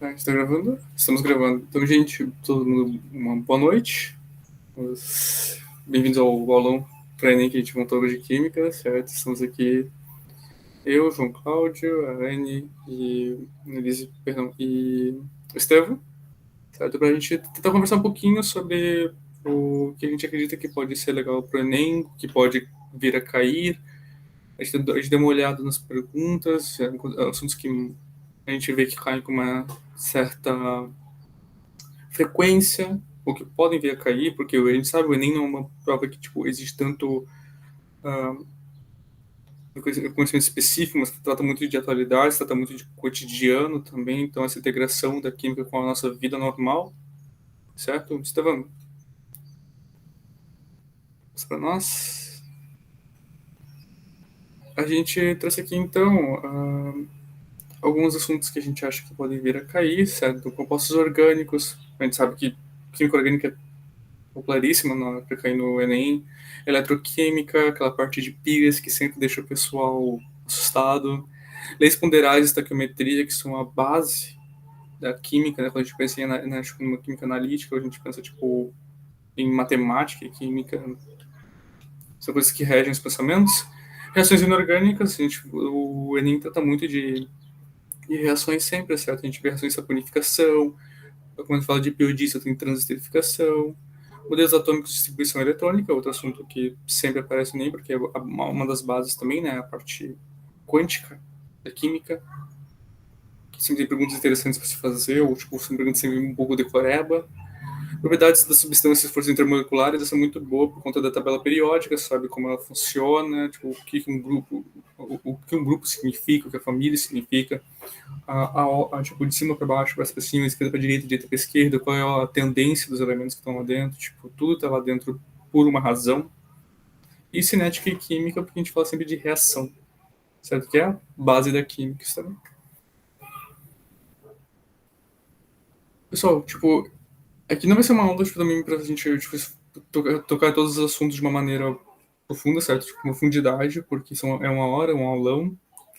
Está gravando? Estamos gravando. Então, gente, todo mundo, uma boa noite. Bem-vindos ao aulão para Enem que a gente montou hoje de Química, certo? Estamos aqui, eu, João Cláudio, a Anne e Elise, perdão, e o Estevam, certo? Para a gente tentar conversar um pouquinho sobre o que a gente acredita que pode ser legal para o Enem, o que pode vir a cair. A gente deu uma olhada nas perguntas, assuntos que a gente vê que caem com uma certa frequência, ou que podem vir a cair, porque a gente sabe, o Enem não é uma prova que tipo, existe tanto conhecimento específico, mas trata muito de atualidade, trata muito de cotidiano também, então essa integração da química com a nossa vida normal, certo? Estevam, para nós, a gente trouxe aqui então alguns assuntos que a gente acha que podem vir a cair, certo? Compostos orgânicos, a gente sabe que química orgânica popularíssima para cair no Enem. Eletroquímica, aquela parte de pilhas que sempre deixa o pessoal assustado. Leis ponderais, estaquiometria, que são a base da química, né? Quando a gente pensa em uma química analítica, a gente pensa tipo em matemática e química, são coisas que regem os pensamentos. Reações inorgânicas, o Enem trata muito de reações sempre, certo? A gente vê reações de saponificação, quando a gente fala de biodiesel, tem transesterificação. Modelos atômicos de distribuição eletrônica, outro assunto que sempre aparece no Enem, porque é uma das bases também, né? A parte quântica da química, que sempre tem perguntas interessantes para se fazer, ou tipo, são perguntas sempre um pouco decoreba. Propriedades das substâncias, forças intermoleculares, essa é muito boa por conta da tabela periódica, sabe como ela funciona, tipo, o que um grupo significa, o que a família significa, tipo, de cima para baixo, para cima, esquerda para direita para esquerda, qual é a tendência dos elementos que estão lá dentro, tipo, tudo está lá dentro por uma razão. E cinética e química, porque a gente fala sempre de reação, certo? Que é a base da química, sabe? Pessoal, tipo, aqui não vai ser uma aula tipo, também pra gente tipo, tocar todos os assuntos de uma maneira profunda, certo? Tipo, uma profundidade, porque é uma hora, um aulão,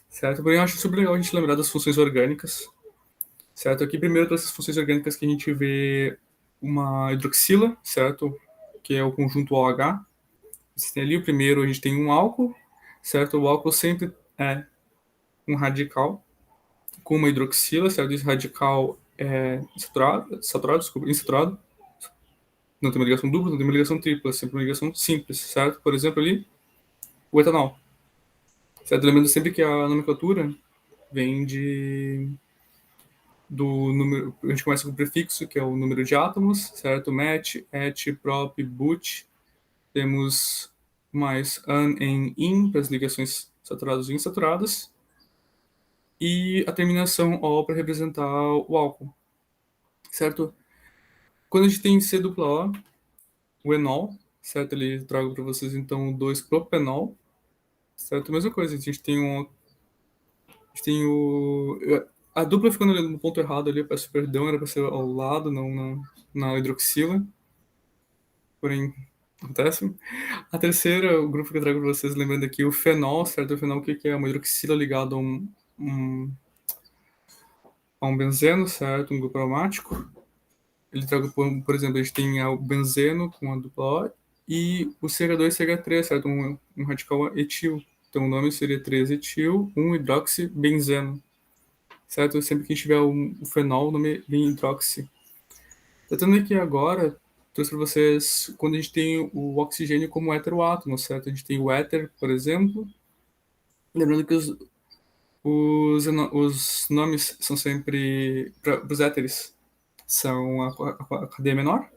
certo? Porém, eu acho super legal a gente lembrar das funções orgânicas, certo? Aqui, primeiro, dessas funções orgânicas que a gente vê uma hidroxila, certo? Que é o conjunto OH. Você tem ali o primeiro, a gente tem um álcool, certo? O álcool sempre é um radical com uma hidroxila, certo? Esse radical é saturado, desculpa, insaturado. Não tem uma ligação dupla, não tem uma ligação tripla, sempre uma ligação simples, certo? Por exemplo, ali, o etanol. Certo? Lembrando sempre que a nomenclatura vem do número. A gente começa com o prefixo, que é o número de átomos, certo? Met, et, prop, but. Temos mais an, en, in para as ligações saturadas e insaturadas. E a terminação O para representar o álcool, certo? Quando a gente tem C dupla O, o enol, certo? Ele trago para vocês então 2-propenol, certo? Mesma coisa, a gente tem a dupla ficando no ponto errado ali, eu peço perdão, era para ser ao lado, não na hidroxila, porém acontece. A terceira, o grupo que eu trago para vocês, lembrando aqui, o fenol, certo? O fenol, o que é? Uma hidroxila ligada um, a um benzeno, certo? Um grupo aromático. Ele traga, por exemplo, a gente tem o benzeno com a dupla O e o CH2 CH3, certo? Um radical etil. Então o nome seria 3-etil, 1-hidroxibenzeno, certo? Sempre que tiver o fenol, o nome vem hidroxi. Tratando aqui agora, trouxe para vocês quando a gente tem o oxigênio como heteroátomo, certo? A gente tem o éter, por exemplo. Lembrando que os nomes são sempre, para os éteres, são a cadeia menor,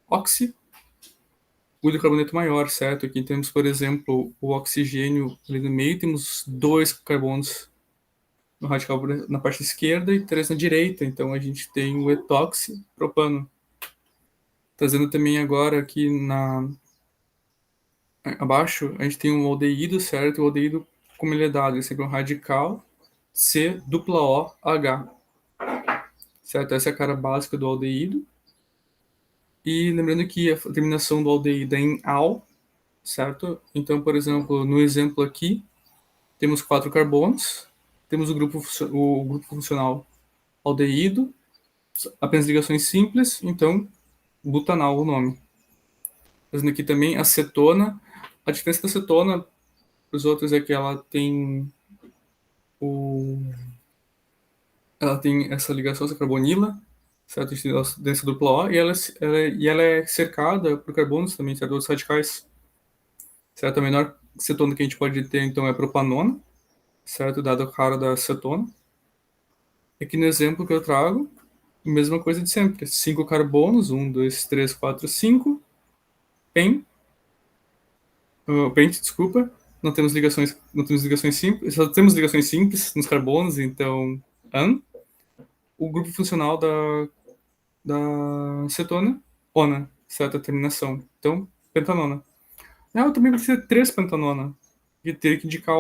oxi, o hidrocarboneto maior, certo? Aqui temos, por exemplo, o oxigênio ali no meio, temos 2 carbonos no radical na parte esquerda e 3 na direita, então a gente tem o etoxipropano. Trazendo também agora aqui abaixo, a gente tem um aldeído, certo? O aldeído, como ele é dado, ele é sempre um radical C dupla O H, certo? Essa é a cara básica do aldeído. E lembrando que a terminação do aldeído é em al, certo? Então, por exemplo, no exemplo aqui, temos 4 carbonos, temos o grupo funcional aldeído, apenas ligações simples, então butanal o nome. Fazendo aqui também acetona. A diferença da acetona para os outros é que o, ela tem essa ligação, essa carbonila, certo? Dentro dupla O, e ela é cercada por carbonos também, certo? Outros radicais, certo? A menor cetona que a gente pode ter, então, é propanona, certo? Dado a cara da cetona. Aqui no exemplo que eu trago, mesma coisa de sempre. 5 carbonos, 1, 2, 3, 4, 5. PEN, pente, desculpa. Não temos ligações simples, só temos ligações simples nos carbonos, então AN. O grupo funcional da cetona, ona, certa terminação. Então, pentanona. Eu também precisa ter 3 pentanona. E ter que indicar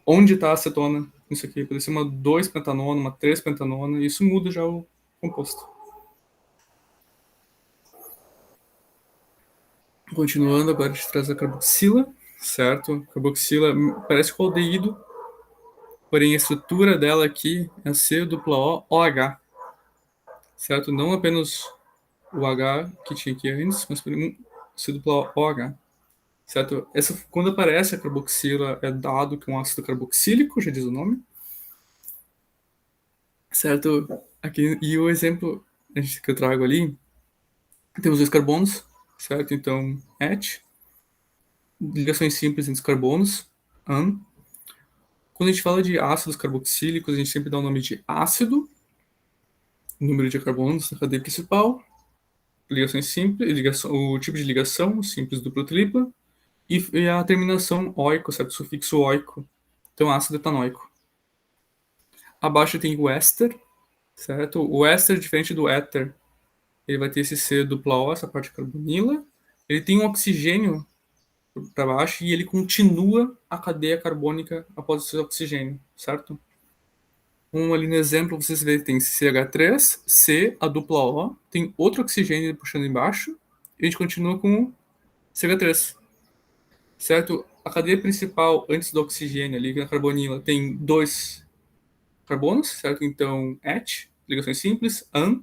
onde está a cetona. Isso aqui, pode ser uma 2 pentanona, uma 3 pentanona, e isso muda já o composto. Continuando, agora a gente traz a carboxila, certo? Carboxila parece com aldeído, porém a estrutura dela aqui é C-O-OH, certo? Não apenas o H que tinha aqui antes, mas porém C-O-OH, certo? Quando aparece a carboxila é dado que é um ácido carboxílico, já diz o nome, certo? Aqui, e o exemplo que eu trago ali, temos dois carbonos, certo? Então, et, ligações simples entre os carbonos, an. Quando a gente fala de ácidos carboxílicos, a gente sempre dá o nome de ácido, número de carbonos na cadeia principal, ligações simples, o tipo de ligação, simples, dupla, tripla, e a terminação oico, certo? O sufixo oico. Então, ácido etanoico. Abaixo tem o éster, certo? O éster, diferente do éter, ele vai ter esse C dupla O, essa parte carbonila. Ele tem um oxigênio para baixo e ele continua a cadeia carbônica após esse oxigênio, certo? Ali no exemplo, vocês veem que tem CH3, C, a dupla O, tem outro oxigênio puxando embaixo, e a gente continua com o CH3, certo? A cadeia principal, antes do oxigênio ali, na carbonila, tem dois carbonos, certo? Então, et, ligações simples, an.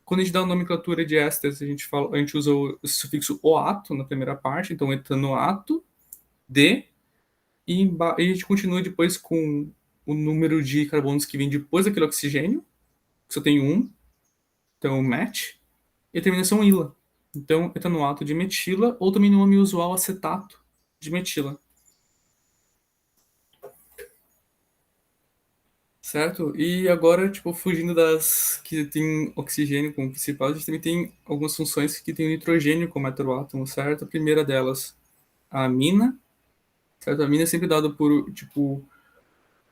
Quando a gente dá a nomenclatura de ésteres, a gente usa o sufixo oato na primeira parte, então etanoato, de, e a gente continua depois com o número de carbonos que vem depois daquele oxigênio, que só tem um, então met, e a terminação ila. Então, etanoato de metila, ou também no nome usual acetato de metila. Certo? E agora, tipo, fugindo das que tem oxigênio como principal, a gente também tem algumas funções que tem o nitrogênio como heteroátomo, certo? A primeira delas, a amina, certo? A amina é sempre dada por, tipo,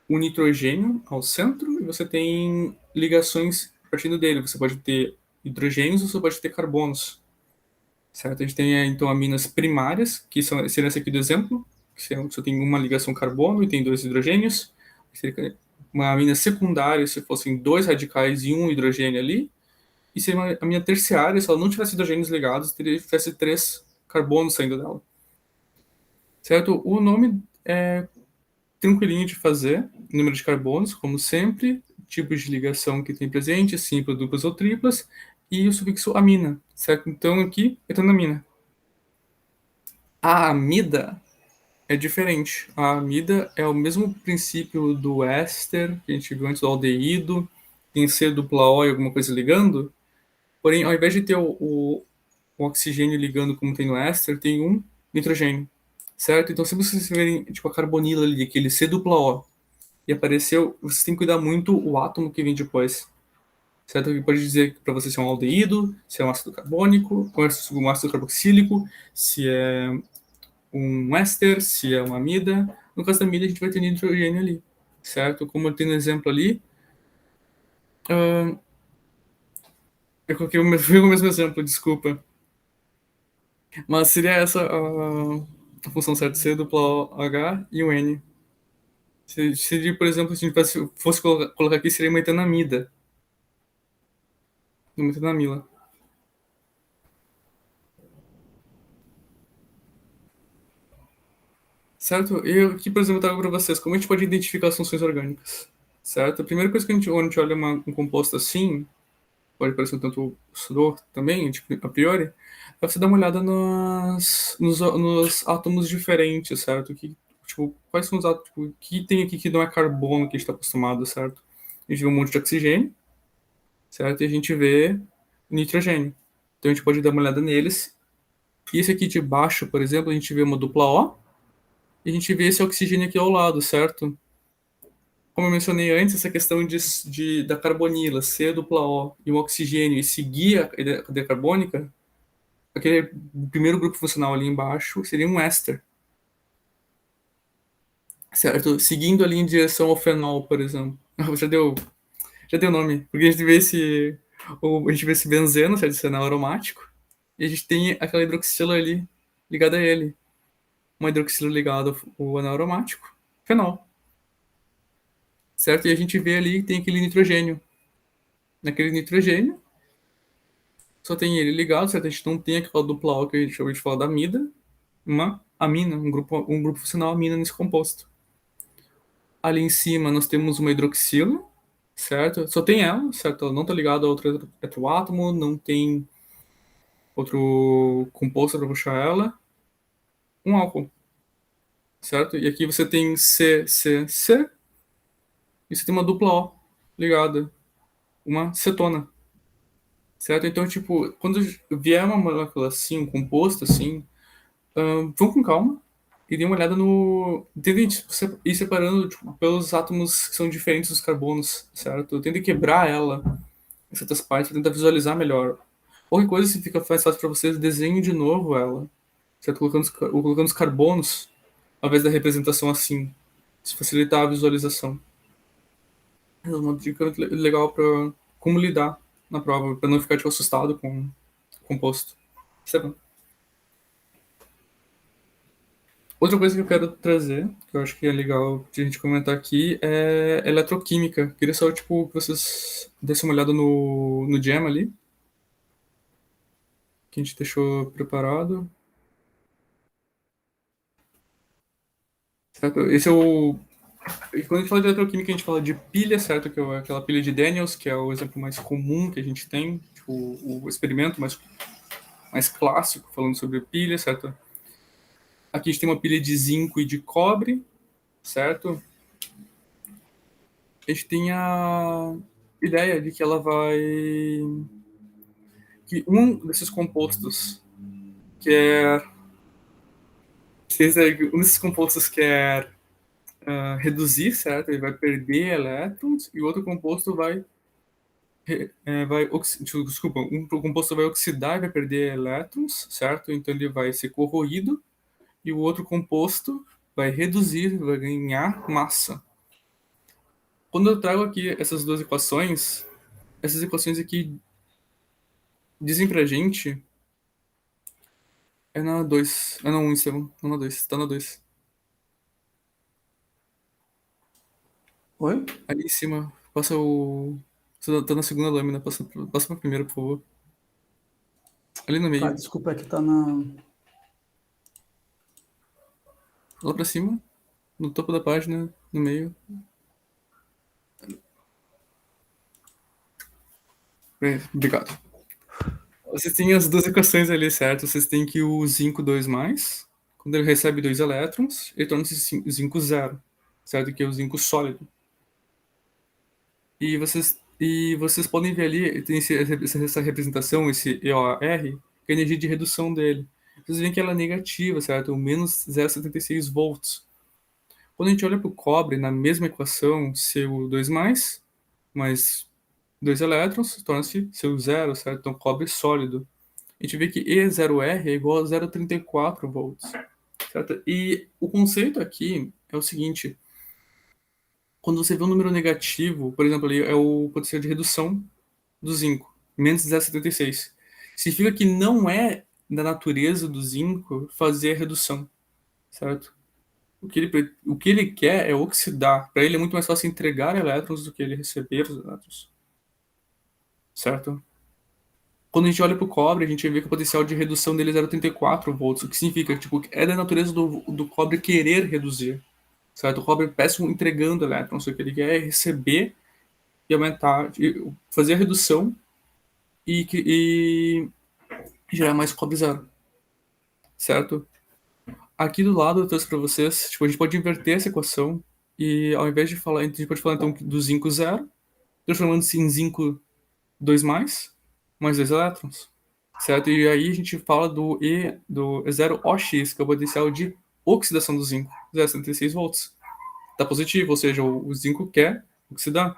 um nitrogênio ao centro e você tem ligações partindo dele. Você pode ter hidrogênios ou você pode ter carbonos, certo? A gente tem, então, aminas primárias, que seriam essa aqui do exemplo, que você tem uma ligação carbono e tem dois hidrogênios. Seria uma amina secundária, se fossem dois radicais e um hidrogênio ali. E seria uma amina terciária, se ela não tivesse hidrogênios ligados, tivesse três carbonos saindo dela. Certo? O nome é tranquilinho de fazer, número de carbonos, como sempre, tipos de ligação que tem presente, simples, duplas ou triplas, e o sufixo amina, certo? Então aqui, etanamina. A amida é diferente. A amida é o mesmo princípio do éster, que a gente viu antes do aldeído, tem C dupla O e alguma coisa ligando, porém, ao invés de ter o oxigênio ligando como tem no éster, tem um nitrogênio, certo? Então, se vocês verem tipo, a carbonila ali, aquele C dupla O, e apareceu, vocês têm que cuidar muito o átomo que vem depois, certo? Que pode dizer para você se é um aldeído, se é um ácido carbônico, um ácido carboxílico, se é um éster, se é uma amida. No caso da amida, a gente vai ter nitrogênio ali, certo? Como eu tenho no exemplo ali, eu coloquei fui o mesmo exemplo, desculpa. Mas seria essa a função certa, C dupla O, H e o N. Seria, por exemplo, se a gente fosse colocar aqui, seria uma etanamida. Uma etanamila. Certo? E eu aqui, por exemplo, eu trago para vocês como a gente pode identificar as funções orgânicas. certo? A primeira coisa que quando a gente olha um composto assim, pode parecer um tanto assustador também, tipo, a priori, é você dar uma olhada nos átomos diferentes, certo? Tipo, quais são os átomos, tipo, o que tem aqui que não é carbono que a gente está acostumado, certo? A gente vê um monte de oxigênio, certo? E a gente vê nitrogênio. Então a gente pode dar uma olhada neles. E esse aqui de baixo, por exemplo, a gente vê uma dupla O, e a gente vê esse oxigênio aqui ao lado, certo? Como eu mencionei antes, essa questão da carbonila ser dupla O e um oxigênio e seguir a cadeia carbônica, aquele primeiro grupo funcional ali embaixo seria um éster, certo? Seguindo ali em direção ao fenol, por exemplo. Já deu nome, porque a gente vê esse benzeno, certo? Esse anel aromático, e a gente tem aquela hidroxila ali ligada a ele. Uma hidroxila ligada ao anel aromático, fenol, certo? E a gente vê ali que tem aquele nitrogênio. Naquele nitrogênio, só tem ele ligado, certo? A gente não tem aquela dupla O que a gente acabou de falar da amida, uma amina, um grupo funcional amina nesse composto. Ali em cima nós temos uma hidroxila, certo? Só tem ela, certo? Ela não está ligada a outro átomo, não tem outro composto para puxar ela. Um álcool, certo? E aqui você tem C, C, C, e você tem uma dupla O ligada, uma cetona, certo? Então, tipo, quando vier uma molécula assim, um composto assim, vão com calma e dê uma olhada no. Tentem ir separando tipo, pelos átomos que são diferentes dos carbonos, certo? Tentem quebrar ela em certas partes para tentar visualizar melhor. Qualquer coisa, se fica mais fácil para vocês, desenhe de novo ela, certo? Colocando os carbonos ao invés da representação assim. Isso facilitar a visualização. É uma dica legal para como lidar na prova, para não ficar tipo, assustado com o composto. Isso é bom. Outra coisa que eu quero trazer, que eu acho que é legal de a gente comentar aqui, é eletroquímica. Queria só, tipo, que vocês dessem uma olhada no Jam ali, que a gente deixou preparado. Certo? Esse é o... E quando a gente fala de eletroquímica, a gente fala de pilha, certo? Que é aquela pilha de Daniels, que é o exemplo mais comum que a gente tem, tipo, o experimento mais clássico falando sobre pilha, certo? Aqui a gente tem uma pilha de zinco e de cobre, certo? A gente tem a ideia de que ela vai que um desses compostos quer um desses compostos quer reduzir, certo? Ele vai perder elétrons e o outro composto desculpa, um composto vai oxidar e vai perder elétrons, certo? Então ele vai ser corroído e o outro composto vai reduzir, vai ganhar massa. Quando eu trago aqui essas equações aqui dizem pra gente é na 2, é na 1, Estevam, não na 2, tá na 2. Oi? Ali em cima, passa o. Você tá na segunda lâmina, passa pra primeira, por favor. Ali no Tá, meio. desculpa, é que tá na. Lá pra cima, no topo da página, no meio. Obrigado. Vocês têm as duas equações ali, certo? Vocês têm que o zinco 2 quando ele recebe 2 elétrons, ele torna-se zinco zero, certo? Que é o zinco sólido. E vocês podem ver ali, tem essa representação, esse EOR, que é a energia de redução dele. Vocês veem que ela é negativa, certo? O menos 0,76 volts. Quando a gente olha para o cobre, na mesma equação, Cu2 mais 2 elétrons, torna-se Cu0, certo? Então, cobre sólido. A gente vê que E0R é igual a 0,34 volts, certo? E o conceito aqui é o seguinte, quando você vê um número negativo, por exemplo, ali é o potencial de redução do zinco, menos 0,76. Significa que não é da natureza do zinco fazer a redução, certo? O que ele quer é oxidar. Para ele é muito mais fácil entregar elétrons do que ele receber os elétrons, certo? Quando a gente olha para o cobre, a gente vê que o potencial de redução dele é 0,84 volts, o que significa tipo, é da natureza do cobre querer reduzir. certo? O cobre é péssimo entregando elétrons, o que ele quer é receber e aumentar, fazer a redução e gerar mais cobre zero, certo? Aqui do lado eu trouxe para vocês, tipo, a gente pode inverter essa equação e ao invés de falar, a gente pode falar então do zinco zero, transformando-se em zinco 2 mais 2 elétrons, certo? E aí a gente fala do E0OX, que é o potencial de oxidação do zinco, 0,76 volts. Tá positivo, ou seja, o zinco quer oxidar.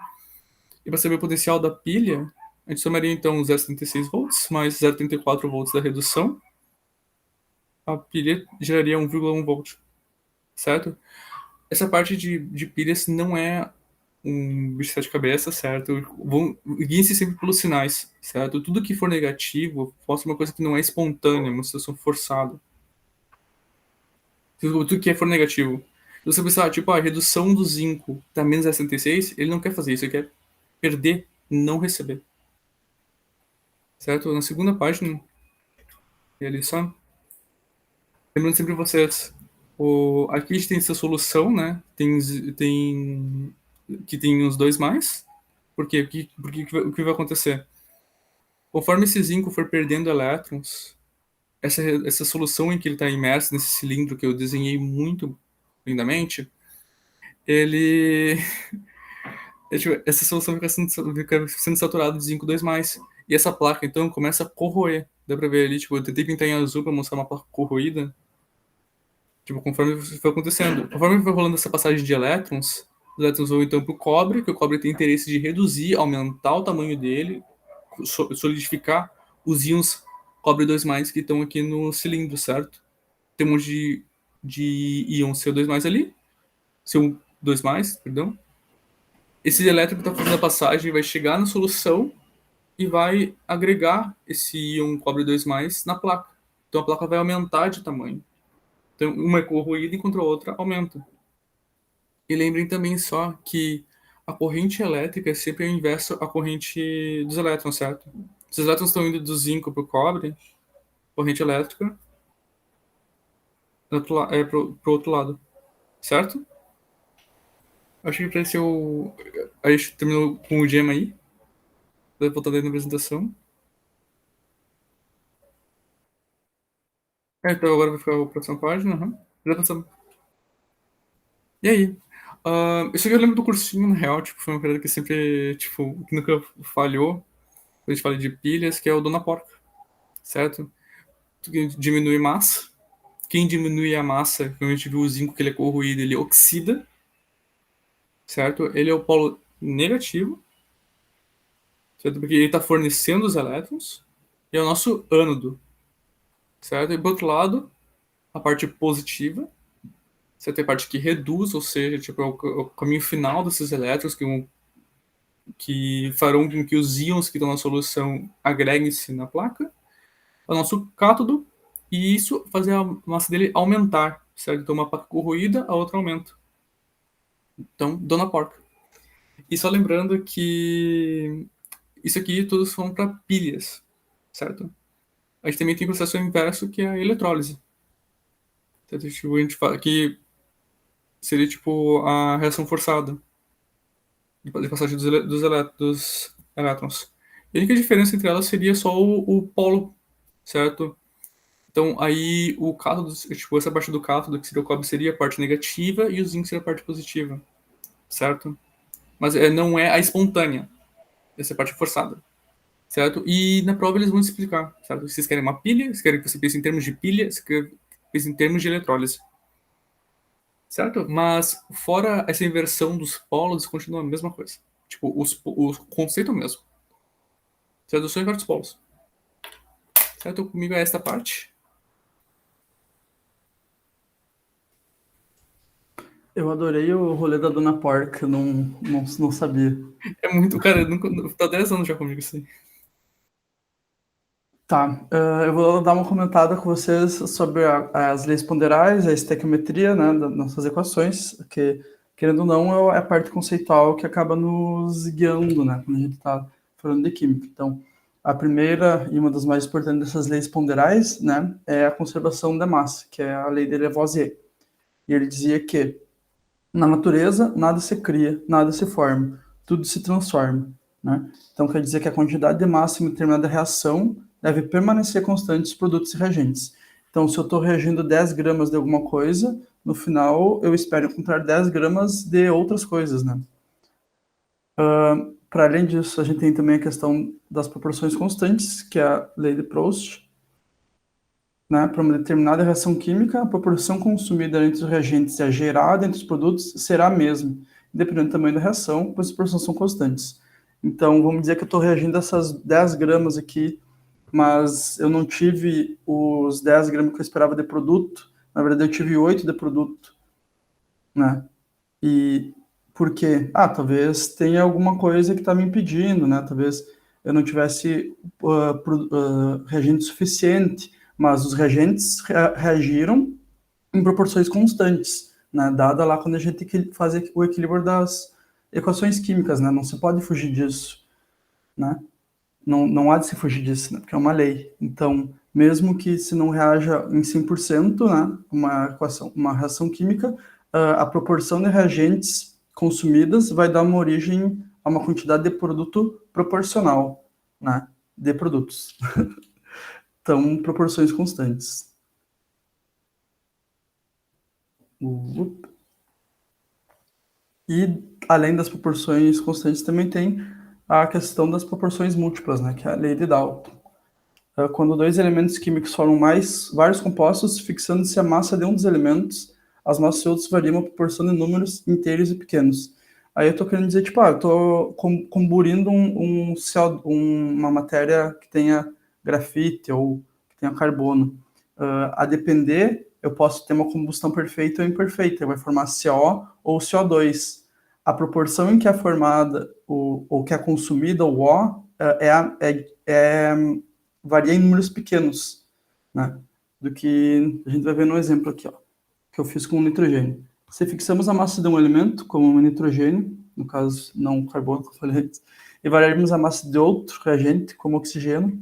E para saber o potencial da pilha, a gente somaria então 0,76 volts mais 0,34 volts da redução. A pilha geraria 1,1 volt, certo? Essa parte de pilhas não é um bicho de sete cabeças, certo? Guiem-se sempre pelos sinais, certo? Tudo que for negativo mostra uma coisa que não é espontânea, uma situação forçada. Tudo que for negativo. Se você pensar, tipo, a redução do zinco tá menos 66, ele não quer fazer isso, ele quer perder, não receber. Certo? Na segunda página, ele só. Lembrando sempre vocês, aqui a gente tem essa solução, né? Que tem os dois mais. Por quê? Porque o que vai acontecer? Conforme esse zinco for perdendo elétrons, essa solução em que ele está imerso nesse cilindro que eu desenhei muito lindamente, ele. Essa solução fica sendo saturada de zinco 2 E essa placa, então, começa a corroer. Dá pra ver ali, tipo, eu tentei pintar em azul pra mostrar uma placa corroída. Tipo, conforme foi acontecendo. Conforme foi rolando essa passagem de elétrons, os elétrons vão então pro cobre, que o cobre tem interesse de reduzir, aumentar o tamanho dele, solidificar os íons cobre 2 que estão aqui no cilindro, certo? Tem um monte de íon CO2 ali, CO2, perdão. Esse elétron que está fazendo a passagem vai chegar na solução e vai agregar esse íon cobre 2 na placa. Então a placa vai aumentar de tamanho. Então uma é corroída enquanto a outra aumenta. E lembrem também só que a corrente elétrica é sempre o inverso à corrente dos elétrons, certo? Se os elétrons estão indo do zinco para o cobre, corrente elétrica é pro outro lado, certo? Acho que apareceu. A gente terminou com o gema aí. Vai voltar daí na apresentação. Então agora vai ficar a próxima página. Uhum. Já passamos. E aí? Isso aqui eu lembro do cursinho, na real, tipo, foi uma coisa que sempre, tipo, que nunca falhou. A gente fala de pilhas, que é o Dona Porca, certo? Que diminui massa. Quem diminui a massa, como a gente viu o zinco que ele é corroído, ele oxida, certo? Ele é o polo negativo, certo? Porque ele está fornecendo os elétrons. E é o nosso ânodo, certo? E do outro lado, a parte positiva, você tem a parte que reduz, ou seja, tipo, é o caminho final desses elétrons que farão com que os íons que estão na solução agreguem-se na placa. É o nosso cátodo, e isso fazer a massa dele aumentar, certo? Então uma placa corroída, a outra aumenta. Então, Dona Porca. E só lembrando que isso aqui todos são para pilhas, certo? A gente também tem o processo inverso, que é a eletrólise. Certo? Tipo, a gente fala que seria tipo a reação forçada de passagem dos elétrons. E a única diferença entre elas seria só o polo, certo? Então aí o cátodo, tipo, essa parte do cátodo, que seria o cobre, seria a parte negativa e o zinco seria a parte positiva, certo? Mas não é a espontânea, essa é a parte forçada, certo? E na prova eles vão explicar, certo? Vocês querem uma pilha, vocês querem que você pense em termos de pilha, vocês querem que pense em termos de eletrólise, certo? Mas fora essa inversão dos polos, continua a mesma coisa. Tipo, o conceito é o mesmo. Certo? Eu sou em vários polos. Certo? Comigo é esta parte. Eu adorei o rolê da Dona Porca, não sabia. É muito, cara, nunca, tá 10 anos já comigo isso aí. Tá, eu vou dar uma comentada com vocês sobre as leis ponderais, a estequiometria, né, das nossas equações, que, querendo ou não, é a parte conceitual que acaba nos guiando, né, quando a gente está falando de química. Então, a primeira e uma das mais importantes dessas leis ponderais, né, é a conservação da massa, que é a lei de Lavoisier. E ele dizia que Na natureza, nada se cria, nada se forma, tudo se transforma, né? Então, quer dizer que a quantidade de massa em determinada reação deve permanecer constante nos produtos e reagentes. Então, se eu estou reagindo 10 gramas de alguma coisa, no final eu espero encontrar 10 gramas de outras coisas, né? Para além disso, a gente tem também a questão das proporções constantes, que é a lei de Proust, né? Para uma determinada reação química, a proporção consumida entre os reagentes e a gerada entre os produtos será a mesma, independente do tamanho da reação, pois as proporções são constantes. Então, vamos dizer que eu estou reagindo a essas 10 gramas aqui, mas eu não tive os 10 gramas que eu esperava de produto, na verdade eu tive 8 de produto, né? E por quê? Ah, talvez tenha alguma coisa que está me impedindo, né? Talvez eu não tivesse reagente suficiente, mas os reagentes reagiram em proporções constantes, né? Dada lá quando a gente faz o equilíbrio das equações químicas, né? Não se pode fugir disso, né? Não há de se fugir disso, né? Porque é uma lei. Então, mesmo que se não reaja em 100%, né? Uma reação química, a proporção de reagentes consumidas vai dar uma origem a uma quantidade de produto proporcional, né? De produtos. Então, proporções constantes. E, além das proporções constantes, também tem a questão das proporções múltiplas, né? Que é a lei de Dalton. Quando dois elementos químicos formam vários compostos, fixando-se a massa de um dos elementos, as massas de outros variam uma proporção de números inteiros e pequenos. Aí eu tô querendo dizer, tipo, eu tô comburindo uma matéria que tenha grafite ou que tenha carbono. A depender, eu posso ter uma combustão perfeita ou imperfeita, vai formar CO ou CO2. A proporção em que é formada ou que é consumida o O varia em números pequenos, né? Do que a gente vai ver no exemplo aqui, ó, que eu fiz com o nitrogênio. Se fixamos a massa de um elemento, como o nitrogênio, no caso não o carbono, como eu falei antes, e variarmos a massa de outro reagente, como o oxigênio,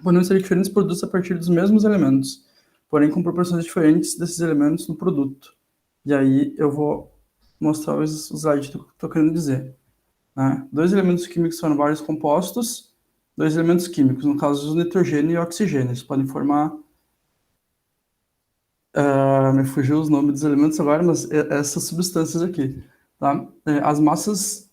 podemos ter diferentes produtos a partir dos mesmos elementos, porém com proporções diferentes desses elementos no produto. E aí eu vou mostrar os slides que eu estou querendo dizer. Né? Dois elementos químicos são vários compostos, dois elementos químicos, no caso o nitrogênio e o oxigênio. Eles podem formar. Me fugiu os nomes dos elementos agora, mas essas substâncias aqui. Tá? As massas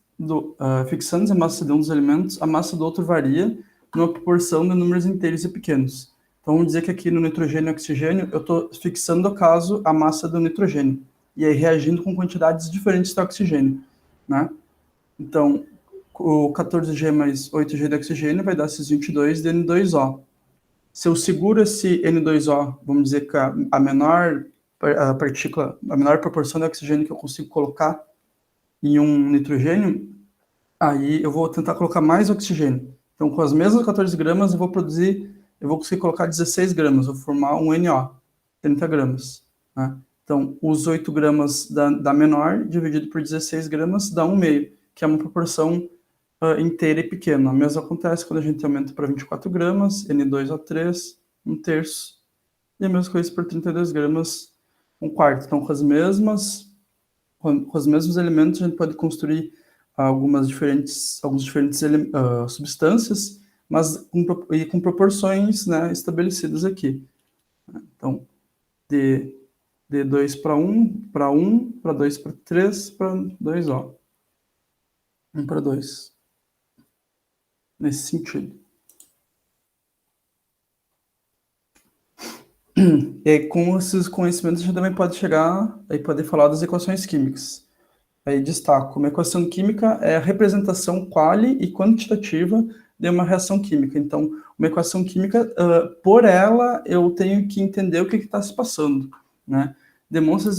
fixando a massa de um dos elementos, a massa do outro varia numa proporção de números inteiros e pequenos. Então vamos dizer que aqui no nitrogênio e oxigênio eu estou fixando, no caso, a massa do nitrogênio. E aí reagindo com quantidades diferentes do oxigênio. Né? Então, o 14G mais 8G de oxigênio vai dar esses 22 de N2O. Se eu seguro esse N2O, vamos dizer que a menor partícula, a menor proporção de oxigênio que eu consigo colocar em um nitrogênio, aí eu vou tentar colocar mais oxigênio. Então, com as mesmas 14 gramas, eu vou conseguir colocar 16 gramas, vou formar um NO, 30 gramas. Né? Então, os 8 gramas da menor, dividido por 16 gramas, dá 1,5, que é uma proporção inteira e pequena. O mesmo acontece quando a gente aumenta para 24 gramas, N2O3, 1/3. E a mesma coisa por 32 gramas, 1/4. Então, com os mesmos elementos, a gente pode construir algumas diferentes substâncias, mas com proporções, né, estabelecidas aqui. Então, de 2 para 1, para 1, para 2 para 3, para 2O. 1 para 2. Nesse sentido. E aí, com esses conhecimentos, a gente também pode chegar e poder falar das equações químicas. Aí destaco, uma equação química é a representação quali e quantitativa de uma reação química. Então, uma equação química, por ela, eu tenho que entender o que está se passando, né? Demonstra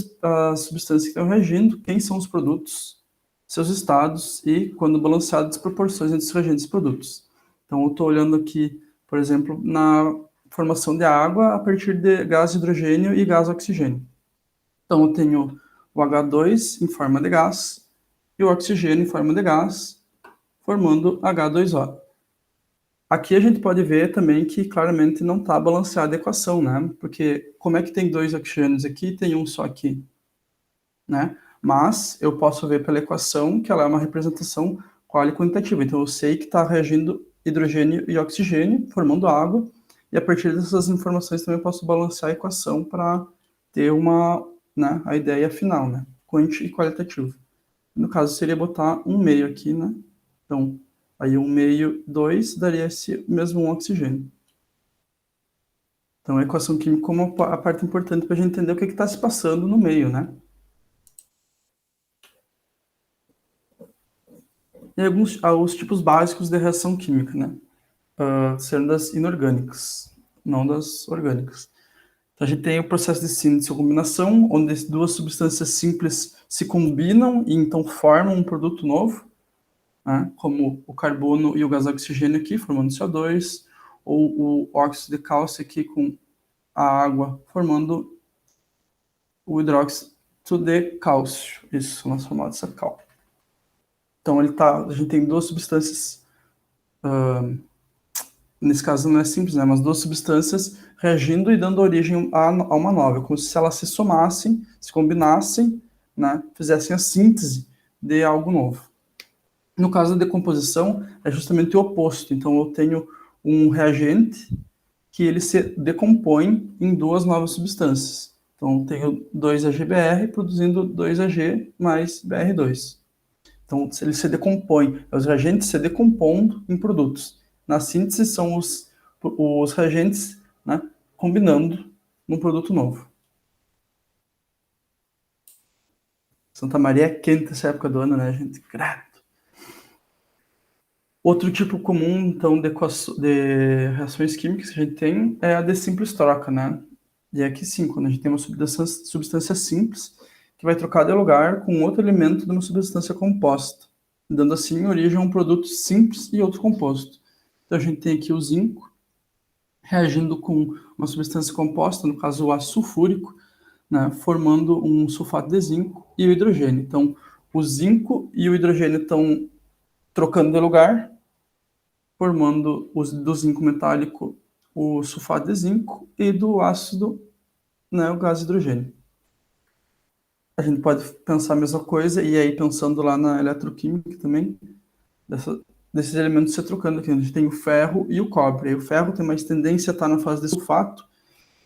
as substâncias que estão reagindo, quem são os produtos, seus estados e, quando balanceado, as proporções entre os reagentes e produtos. Então, eu estou olhando aqui, por exemplo, na formação de água a partir de gás hidrogênio e gás oxigênio. Então, eu tenho o H2 em forma de gás e o oxigênio em forma de gás, formando H2O. Aqui a gente pode ver também que claramente não está balanceada a equação, né? Porque como é que tem dois oxigênios aqui e tem um só aqui? Né? Mas eu posso ver pela equação que ela é uma representação quali-quantitativa. Então, eu sei que está reagindo hidrogênio e oxigênio, formando água, e a partir dessas informações também eu posso balancear a equação para ter uma, né, a ideia final, né, quanti e qualitativo. No caso, seria botar um meio aqui, né? Então, aí um meio, 2, daria esse mesmo um oxigênio. Então, a equação química como a parte importante para a gente entender o que está se passando no meio, né? E os tipos básicos de reação química, né? Sendo das inorgânicas, não das orgânicas. Então, a gente tem o processo de síntese ou combinação, onde duas substâncias simples se combinam e então formam um produto novo, né? Como o carbono e o gás oxigênio aqui, formando CO2, ou o óxido de cálcio aqui com a água, formando o hidróxido de cálcio. Isso, nós chamamos de cal. Então, a gente tem duas substâncias, nesse caso não é simples, né, mas duas substâncias reagindo e dando origem a uma nova, como se elas se somassem, se combinassem, né, fizessem a síntese de algo novo. No caso da decomposição, é justamente o oposto. Então, eu tenho um reagente que ele se decompõe em duas novas substâncias. Então, eu tenho 2AgBr produzindo 2Ag mais Br2. Então, ele se decompõe, os reagentes se decompondo em produtos. Na síntese, são os reagentes, né, combinando num produto novo. Santa Maria é quente essa época do ano, né, gente? Grato. Outro tipo comum, então, de reações químicas que a gente tem é a de simples troca, né? E aqui sim, quando a gente tem uma substância simples, que vai trocar de lugar com outro elemento de uma substância composta, dando assim origem a um produto simples e outro composto. Então a gente tem aqui o zinco reagindo com uma substância composta, no caso o ácido sulfúrico, né, formando um sulfato de zinco e o hidrogênio. Então o zinco e o hidrogênio estão trocando de lugar, formando do zinco metálico o sulfato de zinco e do ácido, né, o gás hidrogênio. A gente pode pensar a mesma coisa, e aí pensando lá na eletroquímica também, desses elementos se trocando aqui. A gente tem o ferro e o cobre. Aí o ferro tem mais tendência a estar na fase de sulfato,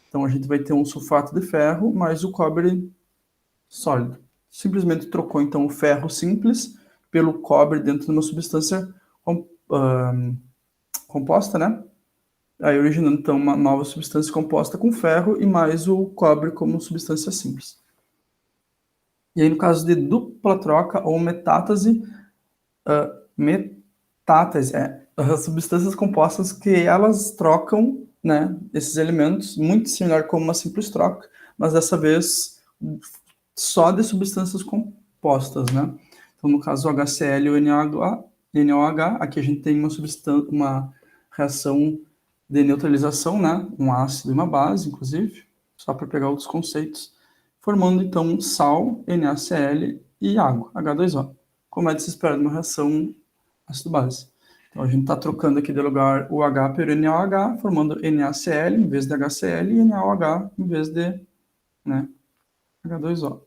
então a gente vai ter um sulfato de ferro, mais o cobre sólido. Simplesmente trocou então o ferro simples pelo cobre dentro de uma substância composta, né? Aí originando então uma nova substância composta com ferro e mais o cobre como substância simples. E aí no caso de dupla troca ou metátase, as substâncias compostas que elas trocam, né, esses elementos, muito similar como uma simples troca, mas dessa vez só de substâncias compostas, né? Então no caso o HCl e o NaOH, aqui a gente tem uma reação de neutralização, né, um ácido e uma base, inclusive, só para pegar outros conceitos, formando então sal, NaCl e água, H2O, como é de se esperar numa reação ácido-base. Então a gente está trocando aqui de lugar o H pelo NaOH, formando NaCl em vez de HCl e NaOH em vez de, né, H2O.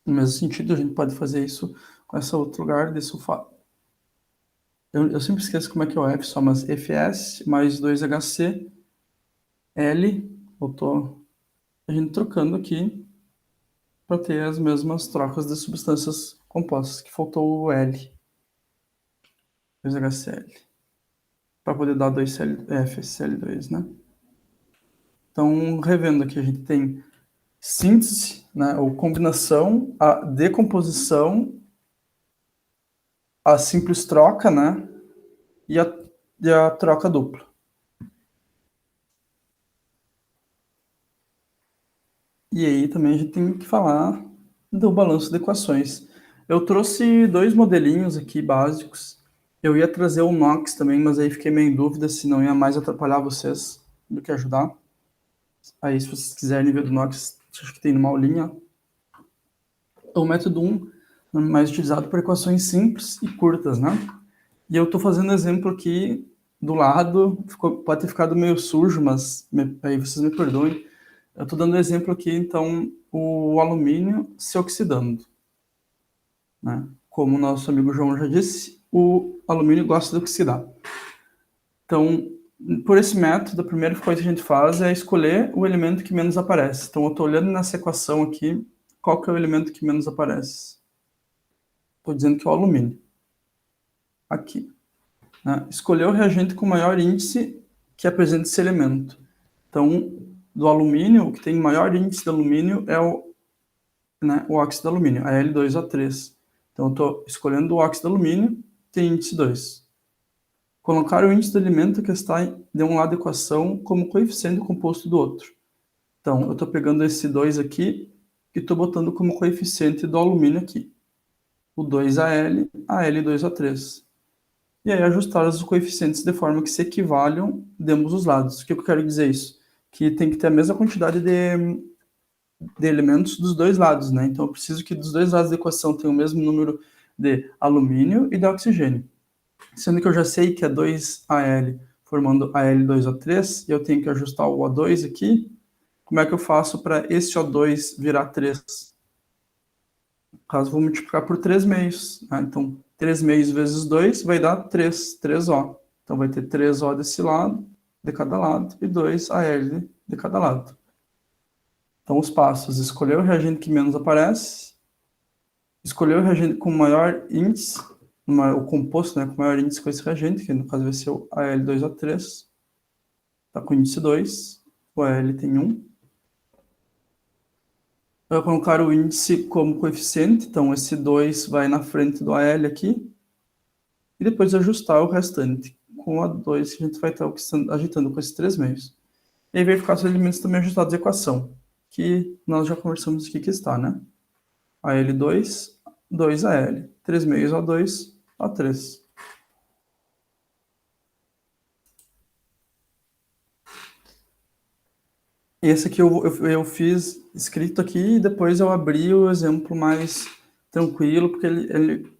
No mesmo sentido, a gente pode fazer isso com esse outro lugar de sulfato. Eu sempre esqueço como é que é o F, só, mas FS mais 2HCl, eu tô a gente trocando aqui para ter as mesmas trocas de substâncias compostas, que faltou o L, 2HCl, para poder dar 2FCl2, né? Então, revendo aqui, a gente tem síntese, né, ou combinação, a decomposição, a simples troca, né, e a troca dupla. E aí também a gente tem que falar do balanço de equações. Eu trouxe dois modelinhos aqui básicos. Eu ia trazer o NOx também, mas aí fiquei meio em dúvida se não ia mais atrapalhar vocês do que ajudar. Aí, se vocês quiserem ver do NOx, acho que tem numa aulinha. O método 1 é mais utilizado para equações simples e curtas, né? E eu estou fazendo exemplo aqui do lado, pode ter ficado meio sujo, mas aí vocês me perdoem. Eu estou dando exemplo aqui, então, o alumínio se oxidando, né? Como o nosso amigo João já disse, o alumínio gosta de oxidar. Então, por esse método, a primeira coisa que a gente faz é escolher o elemento que menos aparece. Então, eu estou olhando nessa equação aqui, qual que é o elemento que menos aparece? Estou dizendo que é o alumínio. Aqui. Né? Escolher o reagente com maior índice que apresenta esse elemento. Então, do alumínio, o que tem maior índice de alumínio é o óxido de alumínio, a Al2O3. Então, eu estou escolhendo o óxido de alumínio, tem índice 2. Colocar o índice do elemento que está de um lado da equação como coeficiente composto do outro. Então, eu estou pegando esse 2 aqui e estou botando como coeficiente do alumínio aqui. O 2Al, a Al2O3. E aí ajustar os coeficientes de forma que se equivalham de ambos os lados. O que eu quero dizer isso? Que tem que ter a mesma quantidade de elementos dos dois lados, né? Então eu preciso que dos dois lados da equação tenha o mesmo número de alumínio e de oxigênio. Sendo que eu já sei que é 2Al formando Al2O3, e eu tenho que ajustar o O2 aqui, como é que eu faço para esse O2 virar 3? No caso, vou multiplicar por 3 meios. Né? Então, 3 meios vezes 2 vai dar 3O. Então, vai ter 3O desse lado, de cada lado, e 2Al de cada lado. Então, os passos: escolher o reagente que menos aparece, escolher o reagente com maior índice, o composto, né, com maior índice com esse reagente, que no caso vai ser o Al2O3, está com índice 2, o Al tem 1. Eu vou colocar o índice como coeficiente, então esse 2 vai na frente do Al aqui, e depois ajustar o restante com a 2 que a gente vai estar agitando com esses 3 meios. E aí verificar se os elementos também ajustados à equação, que nós já conversamos aqui que está, né? Al2, 2Al, 3 meios O2, O3. Esse aqui eu fiz escrito aqui e depois eu abri o exemplo mais tranquilo, porque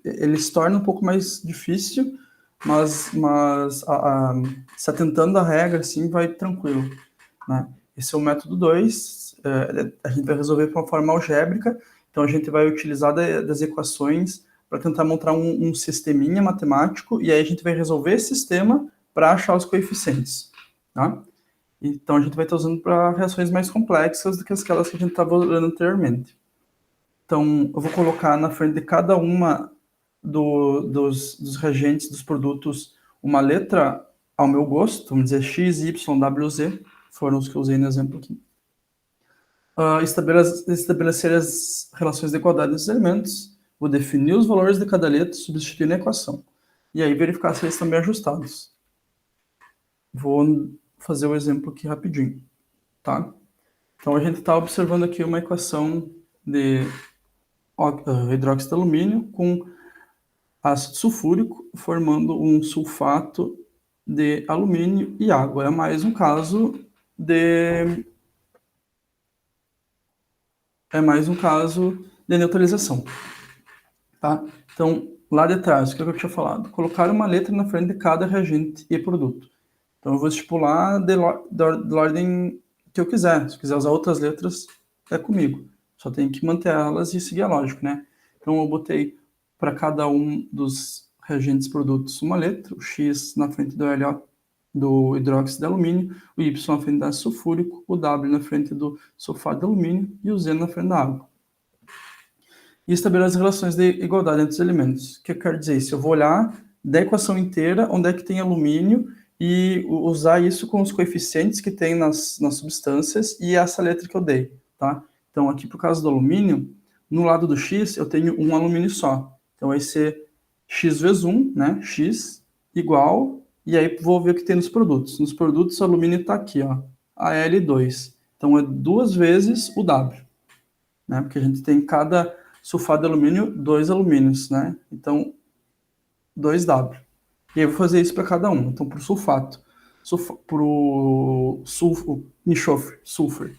ele se torna um pouco mais difícil, mas se atentando à regra, assim, vai tranquilo. Né? Esse é o método 2, a gente vai resolver de uma forma algébrica, então a gente vai utilizar das equações para tentar montar um sisteminha matemático, e aí a gente vai resolver esse sistema para achar os coeficientes. Tá? Então, a gente vai estar usando para reações mais complexas do que aquelas que a gente estava olhando anteriormente. Então, eu vou colocar na frente de cada uma dos reagentes, dos produtos, uma letra ao meu gosto, vamos dizer X, Y, W, Z, foram os que eu usei no exemplo aqui. Estabelecer as relações de igualdade desses elementos, vou definir os valores de cada letra, substituir na equação. E aí verificar se eles estão bem ajustados. Vou fazer o exemplo aqui rapidinho, tá? Então, a gente está observando aqui uma equação de hidróxido de alumínio com ácido sulfúrico, formando um sulfato de alumínio e água. É mais um caso de neutralização, tá? Então, lá de trás, o que eu tinha falado? Colocar uma letra na frente de cada reagente e produto. Então, eu vou estipular de ordem que eu quiser. Se eu quiser usar outras letras, é comigo. Só tenho que manter elas e seguir a lógica, né? Então, eu botei para cada um dos reagentes produtos uma letra, o X na frente do LO, do hidróxido de alumínio, o Y na frente do ácido sulfúrico, o W na frente do sulfato de alumínio e o Z na frente da água. E estabelecer as relações de igualdade entre os elementos. O que eu quero dizer isso? Eu vou olhar da equação inteira onde é que tem alumínio e usar isso com os coeficientes que tem nas substâncias e essa letra que eu dei, tá? Então, aqui por causa do alumínio, no lado do X eu tenho um alumínio só. Então, vai ser X vezes 1, né? X igual, e aí vou ver o que tem nos produtos. Nos produtos, o alumínio está aqui, ó, Al2. Então, é 2 vezes o W, né? Porque a gente tem cada sulfato de alumínio, 2 alumínios, né? Então, 2W. E aí eu vou fazer isso para cada um. Então, para o sulfato, para o enxofre, sulfur,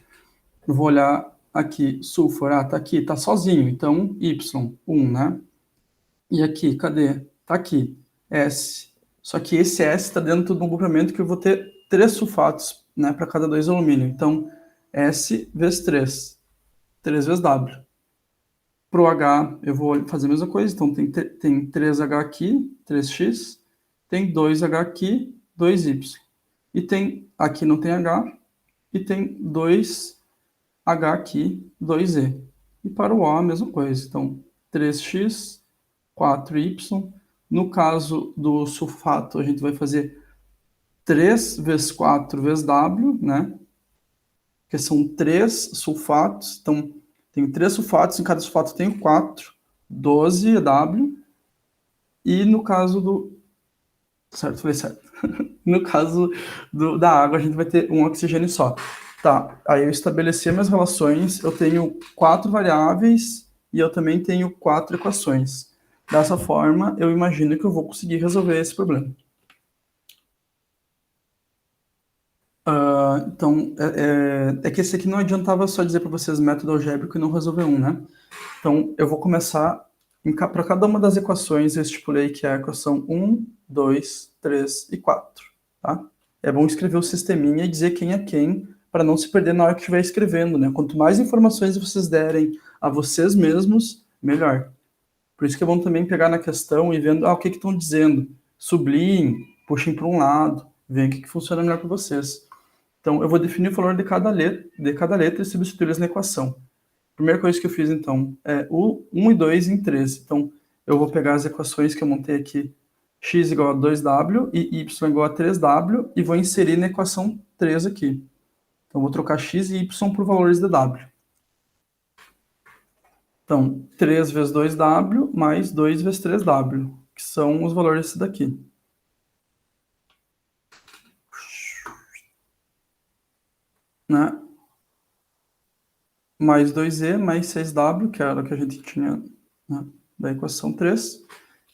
eu vou olhar aqui, sulfur, tá aqui, tá sozinho, então Y, 1, né? E aqui, cadê? Tá aqui, S. Só que esse S está dentro de um grupamento que eu vou ter 3 sulfatos, né, para cada 2 alumínio. Então, S vezes 3. 3 vezes W. Para o H, eu vou fazer a mesma coisa. Então, tem 3H aqui, 3x. Tem 2H aqui, 2y. E tem, aqui não tem H, e tem 2H aqui, 2e. E para o O, a mesma coisa. Então, 3x, 4y. No caso do sulfato, a gente vai fazer 3 vezes 4 vezes W, né? Que são 3 sulfatos. Então, tem 3 sulfatos, em cada sulfato tem 4, 12 W. E no caso do... Certo, falei certo. No caso da água, a gente vai ter um oxigênio só. Tá, aí eu estabeleci minhas relações, eu tenho 4 variáveis e eu também tenho 4 equações. Dessa forma, eu imagino que eu vou conseguir resolver esse problema. Então, é que esse aqui não adiantava só dizer para vocês método algébrico e não resolver um, né? Então, eu vou começar, para cada uma das equações, eu estipulei que é a equação 1, 2, 3 e 4, tá? É bom escrever o sisteminha e dizer quem é quem, para não se perder na hora que estiver escrevendo, né? Quanto mais informações vocês derem a vocês mesmos, melhor. Por isso que é bom também pegar na questão e vendo, o que estão dizendo. Sublinhem, puxem para um lado, veem o que funciona melhor para vocês. Então, eu vou definir o valor de cada letra e substituí-las na equação. Primeira coisa que eu fiz, então, é o 1 e 2 em 3. Então, eu vou pegar as equações que eu montei aqui, x igual a 2w e y igual a 3w, e vou inserir na equação 3 aqui. Então, eu vou trocar x e y por valores de w. Então, 3 vezes 2w mais 2 vezes 3w, que são os valores desse daqui. Né? Mais 2e mais 6w, que era o que a gente tinha, né, da equação 3.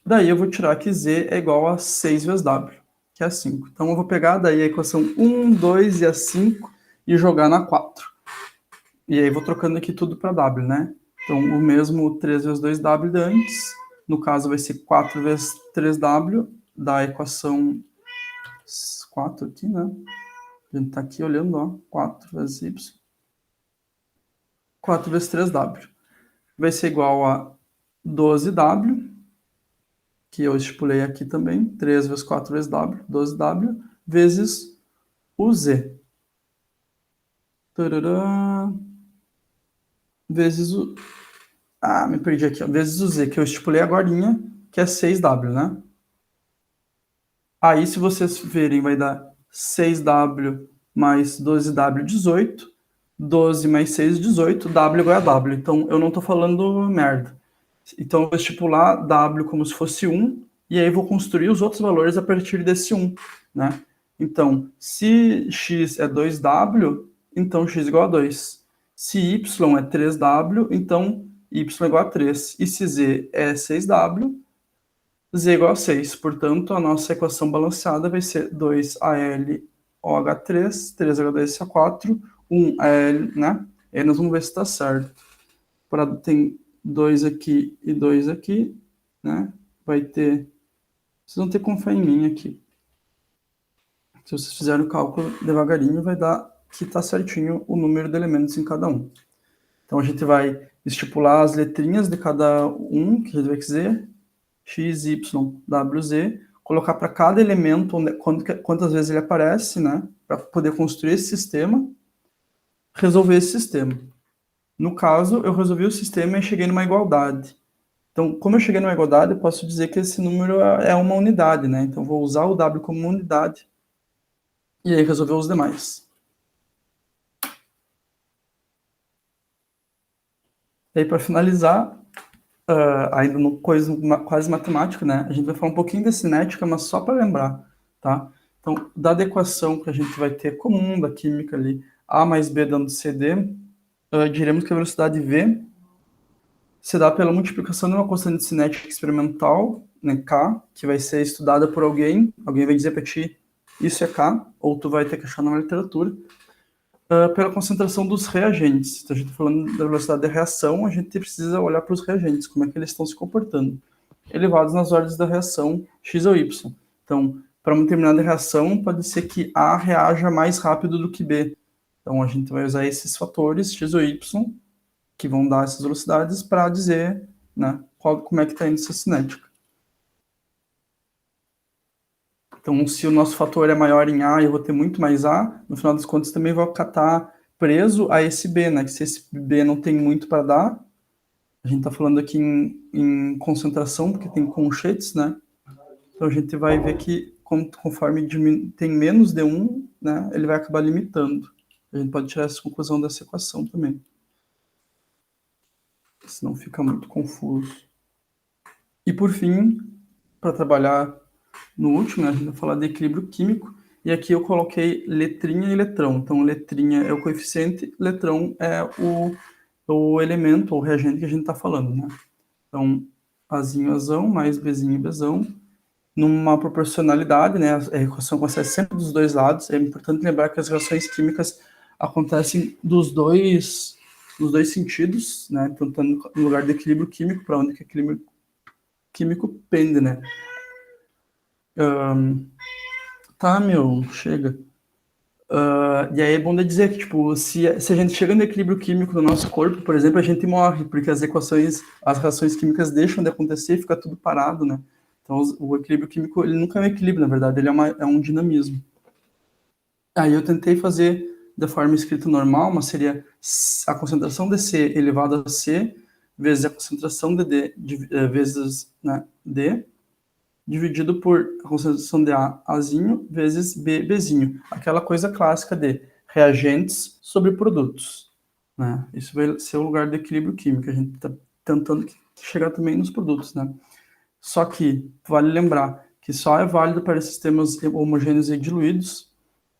Daí eu vou tirar que z é igual a 6 vezes w, que é 5. Então eu vou pegar daí a equação 1, 2 e a 5 e jogar na 4. E aí vou trocando aqui tudo para w, né? Então o mesmo 3 vezes 2w de antes, no caso vai ser 4 vezes 3w, da equação 4 aqui, né? A gente tá aqui olhando, ó, 4 vezes y. 4 vezes 3w. Vai ser igual a 12w, que eu estipulei aqui também, 3 vezes 4 vezes w, 12w, vezes o z. Tarará. Vezes o... me perdi aqui, ó. Vezes o z, que eu estipulei agorinha, que é 6w, né? Aí, se vocês verem, vai dar 6w mais 12w, 18. 12 mais 6, 18. W igual a w. Então, eu não estou falando merda. Então, eu vou estipular w como se fosse 1, e aí vou construir os outros valores a partir desse 1, né? Então, se x é 2w, então x igual a 2. Se y é 3w, então y igual a 3. E se z é 6w, z igual a 6. Portanto, a nossa equação balanceada vai ser 2AlOH3, 3H2SO4, 1Al, né? E aí nós vamos ver se está certo. Tem 2 aqui e 2 aqui, né? Vai ter... Vocês vão ter que confiar em mim aqui. Se vocês fizerem o cálculo devagarinho, vai dar que está certinho o número de elementos em cada um. Então, a gente vai estipular as letrinhas de cada um, que a gente vai dizer, x, y, w, z, colocar para cada elemento quantas vezes ele aparece, né? Para poder construir esse sistema, resolver esse sistema. No caso, eu resolvi o sistema e cheguei numa igualdade. Então, como eu cheguei numa igualdade, eu posso dizer que esse número é uma unidade, né? Então, vou usar o w como uma unidade e aí resolver os demais. E aí, para finalizar, ainda no coisa quase matemático, né? A gente vai falar um pouquinho de cinética, mas só para lembrar, tá? Então, dada a equação que a gente vai ter comum da química ali, A mais B dando CD, diremos que a velocidade V se dá pela multiplicação de uma constante cinética experimental, né, K, que vai ser estudada por alguém vai dizer para ti, isso é K, ou tu vai ter que achar na literatura, pela concentração dos reagentes. Então, a gente está falando da velocidade da reação, a gente precisa olhar para os reagentes, como é que eles estão se comportando. Elevados nas ordens da reação X ou Y. Então, para uma determinada reação, pode ser que A reaja mais rápido do que B. Então, a gente vai usar esses fatores, X ou Y, que vão dar essas velocidades para dizer, né, como é que está indo essa cinética. Então, se o nosso fator é maior em A e eu vou ter muito mais A, no final das contas também vou estar preso a esse B, né? Que se esse B não tem muito para dar, a gente está falando aqui em concentração, porque tem conchetes, né? Então a gente vai ver que conforme tem menos D1, né, ele vai acabar limitando. A gente pode tirar essa conclusão dessa equação também. Senão fica muito confuso. E por fim, para trabalhar no último, né, a gente vai falar de equilíbrio químico. E aqui eu coloquei letrinha e letrão. Então, letrinha é o coeficiente, letrão é o elemento, ou reagente que a gente está falando, né? Então, Azinho, Azão, mais Bzinho, Bzão, numa proporcionalidade, né? A equação acontece sempre dos dois lados. É importante lembrar que as reações químicas acontecem dos dois sentidos, né? Tanto no lugar do equilíbrio químico, para onde que o equilíbrio químico pende, né? Tá, meu, chega. E aí é bom dizer que, tipo, se a gente chega no equilíbrio químico do nosso corpo, por exemplo, a gente morre, porque as reações químicas deixam de acontecer e fica tudo parado, né? Então, o equilíbrio químico, ele nunca é um equilíbrio, na verdade, ele é um dinamismo. Aí eu tentei fazer da forma escrita normal, mas seria a concentração de C elevado a C vezes a concentração de D vezes, né, D, dividido por a concentração de A, Azinho, vezes B, Bzinho. Aquela coisa clássica de reagentes sobre produtos, né? Isso vai ser o lugar do equilíbrio químico. A gente está tentando chegar também nos produtos, né? Só que vale lembrar que só é válido para sistemas homogêneos e diluídos.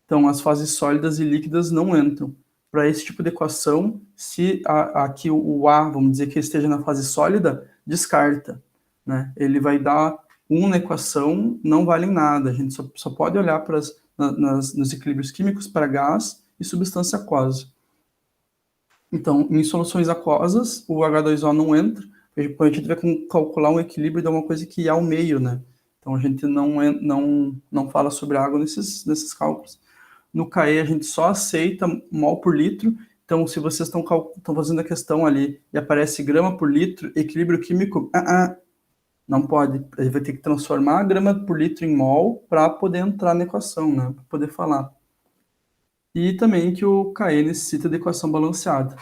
Então, as fases sólidas e líquidas não entram. Para esse tipo de equação, se aqui o A, vamos dizer que esteja na fase sólida, descarta, né? Ele vai dar 1 na equação, não vale nada. A gente só pode olhar nos equilíbrios químicos para gás e substância aquosa. Então, em soluções aquosas, o H2O não entra. A gente vai calcular um equilíbrio de uma coisa que é ao meio, né? Então, a gente não fala sobre água nesses cálculos. No CAE, a gente só aceita mol por litro. Então, se vocês estão fazendo a questão ali e aparece grama por litro, equilíbrio químico, não pode. A gente vai ter que transformar a grama por litro em mol para poder entrar na equação, né? Para poder falar. E também que o KE necessita de equação balanceada.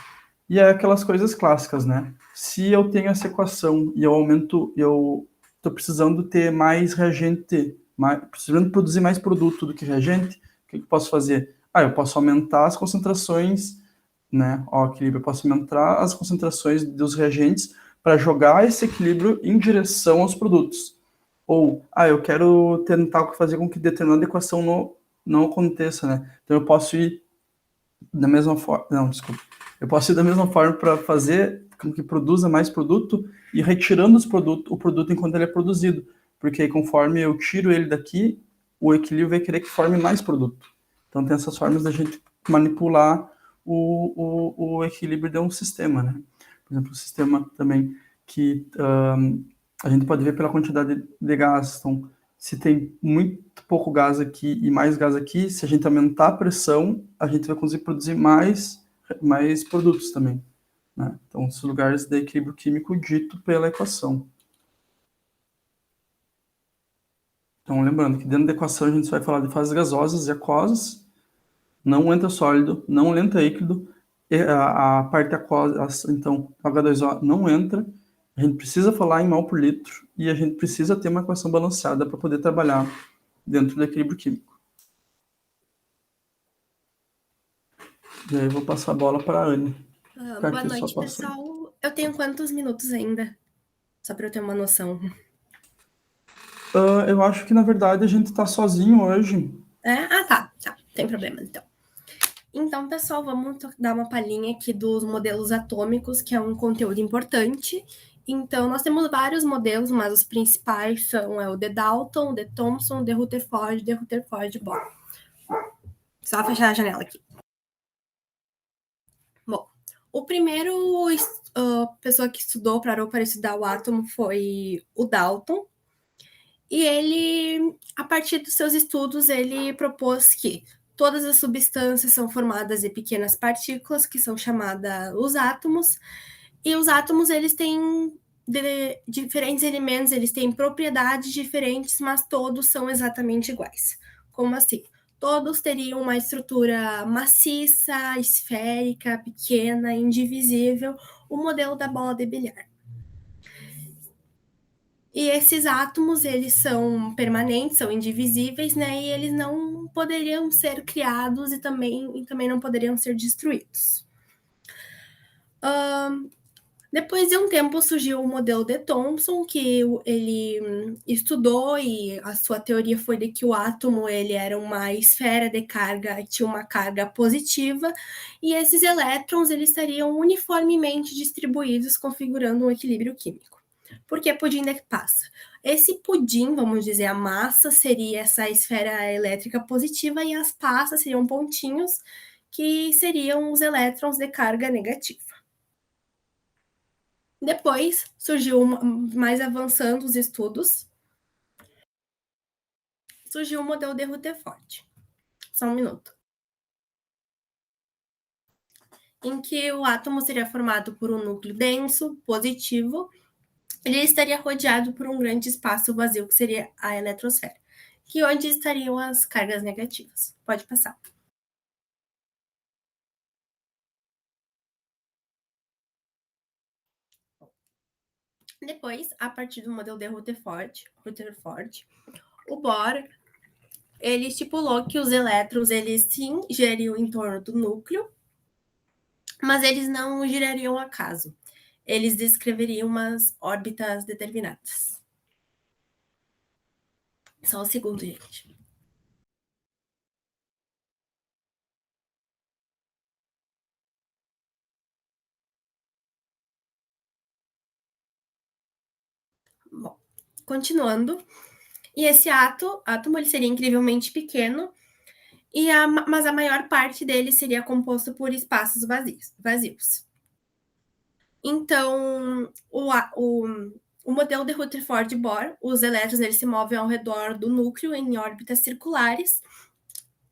E é aquelas coisas clássicas, né? Se eu tenho essa equação e eu estou precisando ter mais reagente, precisando produzir mais produto do que reagente, o que eu posso fazer? Eu posso aumentar as concentrações, né? Equilíbrio, eu posso aumentar as concentrações dos reagentes para jogar esse equilíbrio em direção aos produtos. Ou, eu quero tentar fazer com que determinada equação não aconteça, né? Então eu posso ir da mesma forma. Não, desculpa. Eu posso ir da mesma forma para fazer com que produza mais produto e retirando o produto enquanto ele é produzido. Porque aí, conforme eu tiro ele daqui, o equilíbrio vai querer que forme mais produto. Então tem essas formas da gente manipular o equilíbrio de um sistema, né? Por exemplo, o sistema também que a gente pode ver pela quantidade de gás. Então, se tem muito pouco gás aqui e mais gás aqui, se a gente aumentar a pressão, a gente vai conseguir produzir mais produtos também, né? Então, os lugares de equilíbrio químico dito pela equação. Então, lembrando que dentro da equação a gente vai falar de fases gasosas e aquosas, não entra sólido, não entra líquido, a parte aquosa, então, H2O não entra. A gente precisa falar em mol por litro e a gente precisa ter uma equação balanceada para poder trabalhar dentro do equilíbrio químico. E aí eu vou passar a bola para a Anne. Boa noite, pessoal. Eu tenho quantos minutos ainda? Só para eu ter uma noção. Eu acho que, na verdade, a gente está sozinho hoje. Tá. Tem problema, então. Então, pessoal, vamos dar uma palhinha aqui dos modelos atômicos, que é um conteúdo importante. Então, nós temos vários modelos, mas os principais são o de Dalton, o de Thomson, o de Rutherford, Bohr. Só fechar a janela aqui. Bom, o primeiro pessoa que estudou, parou para estudar o átomo foi o Dalton. E ele, a partir dos seus estudos, ele propôs que Todas as substâncias são formadas de pequenas partículas, que são chamadas os átomos, e os átomos, eles têm diferentes elementos, eles têm propriedades diferentes, mas todos são exatamente iguais. Como assim? Todos teriam uma estrutura maciça, esférica, pequena, indivisível, o modelo da bola de bilhar. E esses átomos, eles são permanentes, são indivisíveis, né? E eles não poderiam ser criados e também não poderiam ser destruídos. Depois de um tempo surgiu o modelo de Thomson, que ele estudou, e a sua teoria foi de que o átomo ele era uma esfera de carga, tinha uma carga positiva, e esses elétrons eles estariam uniformemente distribuídos, configurando um equilíbrio químico. Por que pudim de passa? Esse pudim, vamos dizer, a massa seria essa esfera elétrica positiva e as passas seriam pontinhos, que seriam os elétrons de carga negativa. Depois surgiu, mais avançando os estudos, surgiu o modelo de Rutherford. Só um minuto. Em que o átomo seria formado por um núcleo denso, positivo, ele estaria rodeado por um grande espaço vazio, que seria a eletrosfera, que onde estariam as cargas negativas. Pode passar. Depois, a partir do modelo de Rutherford, o Bohr, ele estipulou que os elétrons, eles sim girariam em torno do núcleo, mas eles não girariam ao acaso. Eles descreveriam umas órbitas determinadas. Só um segundo, gente. Bom, continuando. E esse átomo ele seria incrivelmente pequeno, mas a maior parte dele seria composto por espaços vazios. Então, o modelo de Rutherford-Bohr, os elétrons eles se movem ao redor do núcleo em órbitas circulares,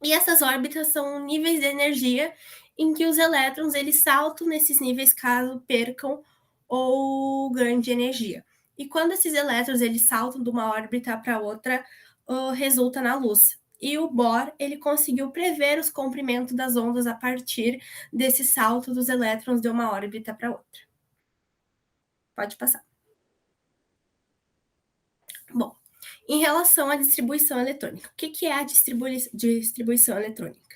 e essas órbitas são níveis de energia em que os elétrons eles saltam nesses níveis caso percam ou ganhem de energia. E quando esses elétrons eles saltam de uma órbita para outra, resulta na luz. E o Bohr ele conseguiu prever os comprimentos das ondas a partir desse salto dos elétrons de uma órbita para outra. Pode passar. Bom, em relação à distribuição eletrônica, o que é a distribuição eletrônica?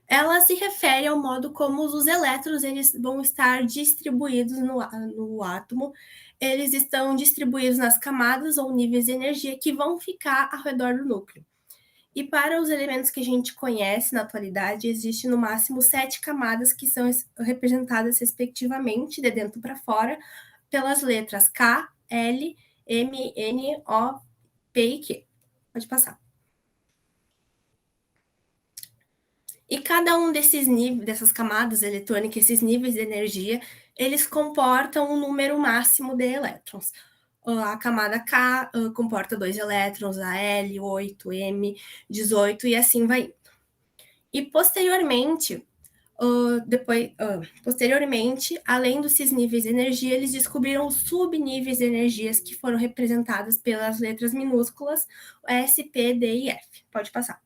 Ela se refere ao modo como os elétrons eles vão estar distribuídos no átomo. Eles estão distribuídos nas camadas ou níveis de energia que vão ficar ao redor do núcleo. E para os elementos que a gente conhece na atualidade, existe no máximo 7 camadas que são representadas respectivamente, de dentro para fora, pelas letras K, L, M, N, O, P e Q. Pode passar. E cada um desses níveis, dessas camadas eletrônicas, esses níveis de energia, eles comportam um número máximo de elétrons. A camada K comporta 2 elétrons, a L, 8, M, 18 e assim vai indo. E posteriormente, além desses níveis de energia, eles descobriram os subníveis de energias que foram representadas pelas letras minúsculas S, P, D e F. Pode passar.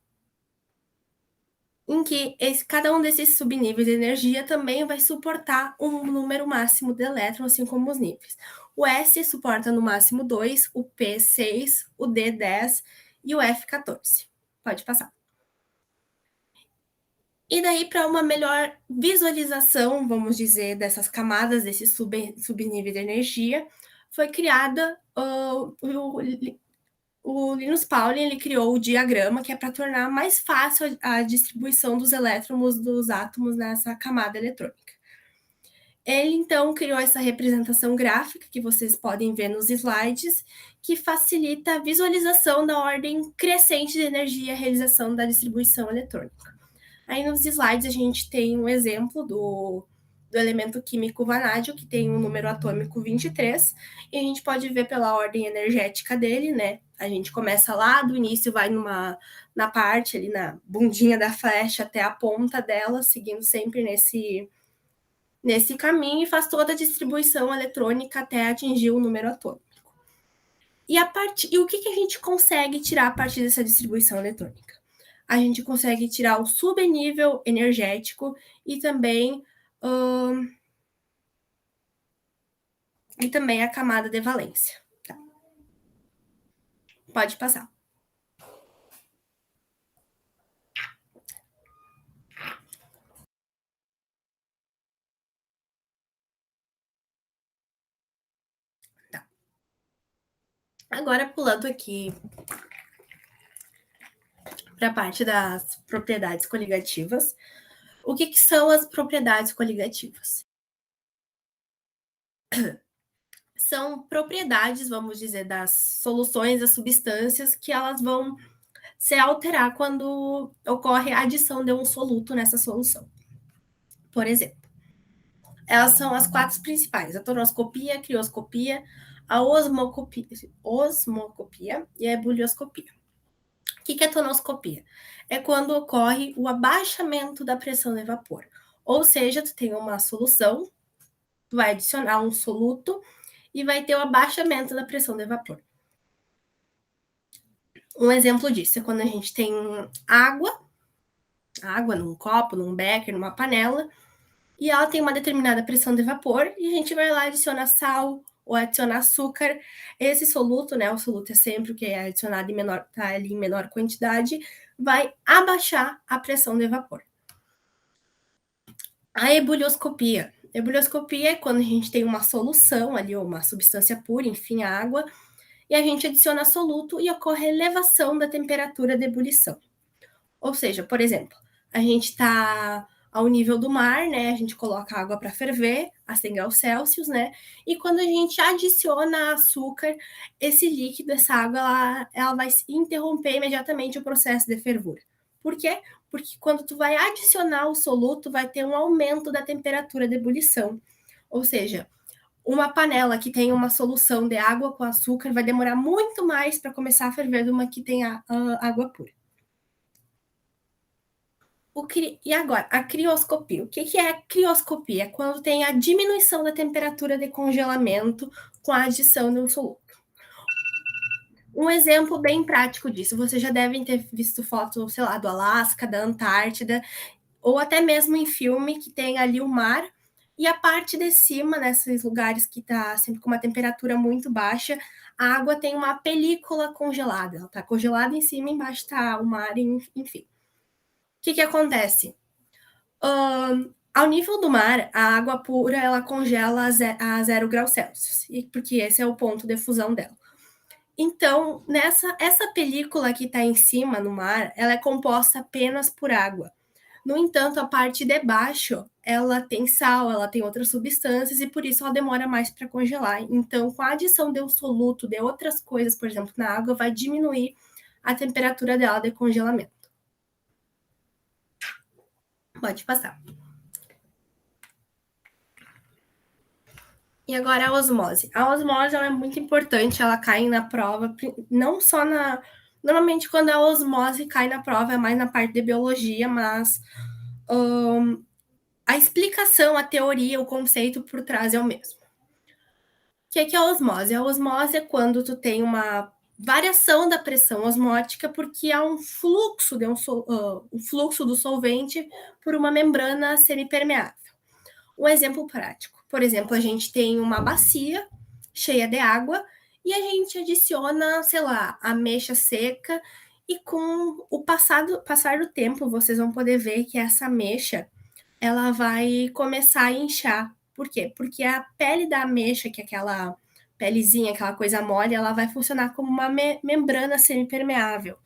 Em que cada um desses subníveis de energia também vai suportar um número máximo de elétrons, assim como os níveis. O S suporta no máximo 2, o P 6, o D 10 e o F 14. Pode passar. E daí, para uma melhor visualização, vamos dizer, dessas camadas, desses subníveis de energia, foi criada o Linus Pauling ele criou o diagrama, que é para tornar mais fácil a distribuição dos elétrons dos átomos nessa camada eletrônica. Ele, então, criou essa representação gráfica, que vocês podem ver nos slides, que facilita a visualização da ordem crescente de energia e a realização da distribuição eletrônica. Aí, nos slides, a gente tem um exemplo do elemento químico vanádio, que tem um número atômico 23, e a gente pode ver pela ordem energética dele, né? A gente começa lá do início, vai na parte ali, na bundinha da flecha até a ponta dela, seguindo sempre nesse caminho, e faz toda a distribuição eletrônica até atingir o número atômico. E o que a gente consegue tirar a partir dessa distribuição eletrônica? A gente consegue tirar o subnível energético e também a camada de valência. Tá. Pode passar. Tá. Agora, pulando aqui para a parte das propriedades coligativas. O que são as propriedades coligativas? São propriedades, vamos dizer, das soluções, das substâncias, que elas vão se alterar quando ocorre a adição de um soluto nessa solução. Por exemplo, elas são as 4 principais: a tonoscopia, a crioscopia, a osmocopia e a ebulioscopia. O que é tonoscopia? É quando ocorre o abaixamento da pressão de vapor. Ou seja, tu tem uma solução, tu vai adicionar um soluto e vai ter o abaixamento da pressão de vapor. Um exemplo disso é quando a gente tem água num copo, num becker, numa panela, e ela tem uma determinada pressão de vapor, e a gente vai lá, adiciona sal ou adiciona açúcar. Esse soluto, né, o soluto é sempre o que é adicionado tá ali em menor quantidade, vai abaixar a pressão de vapor. A ebulioscopia. Ebulioscopia é quando a gente tem uma solução ali, ou uma substância pura, enfim, a água, e a gente adiciona soluto e ocorre elevação da temperatura de ebulição. Ou seja, por exemplo, a gente está ao nível do mar, né? A gente coloca a água para ferver a 100 graus Celsius, né? E quando a gente adiciona açúcar, esse líquido, essa água, ela vai interromper imediatamente o processo de fervura. Por quê? Porque quando tu vai adicionar o soluto, vai ter um aumento da temperatura de ebulição. Ou seja, uma panela que tem uma solução de água com açúcar vai demorar muito mais para começar a ferver do que uma que tem água pura. E agora, a crioscopia. O que é a crioscopia? É quando tem a diminuição da temperatura de congelamento com a adição de um soluto. Um exemplo bem prático disso, vocês já devem ter visto fotos, sei lá, do Alasca, da Antártida, ou até mesmo em filme, que tem ali o mar, e a parte de cima, nesses lugares que está sempre com uma temperatura muito baixa, a água tem uma película congelada. Ela está congelada em cima, embaixo está o mar, enfim. O que acontece? Ao nível do mar, a água pura ela congela a 0 graus Celsius, porque esse é o ponto de fusão dela. Então, essa película que está em cima no mar, ela é composta apenas por água. No entanto, a parte de baixo, ela tem sal, ela tem outras substâncias, e por isso ela demora mais para congelar. Então, com a adição de um soluto, de outras coisas, por exemplo, na água, vai diminuir a temperatura dela de congelamento. Pode passar. E agora a osmose. A osmose ela é muito importante, ela cai na prova, não só na... Normalmente, quando a osmose cai na prova, é mais na parte de biologia, mas a explicação, a teoria, o conceito por trás é o mesmo. O que é a osmose? A osmose é quando tu tem uma variação da pressão osmótica, porque há um fluxo, fluxo do solvente por uma membrana semipermeável. Um exemplo prático. Por exemplo, a gente tem uma bacia cheia de água e a gente adiciona, sei lá, ameixa seca, e com o passar do tempo, vocês vão poder ver que essa ameixa ela vai começar a inchar. Por quê? Porque a pele da ameixa, que é aquela pelezinha, aquela coisa mole, ela vai funcionar como uma membrana semipermeável.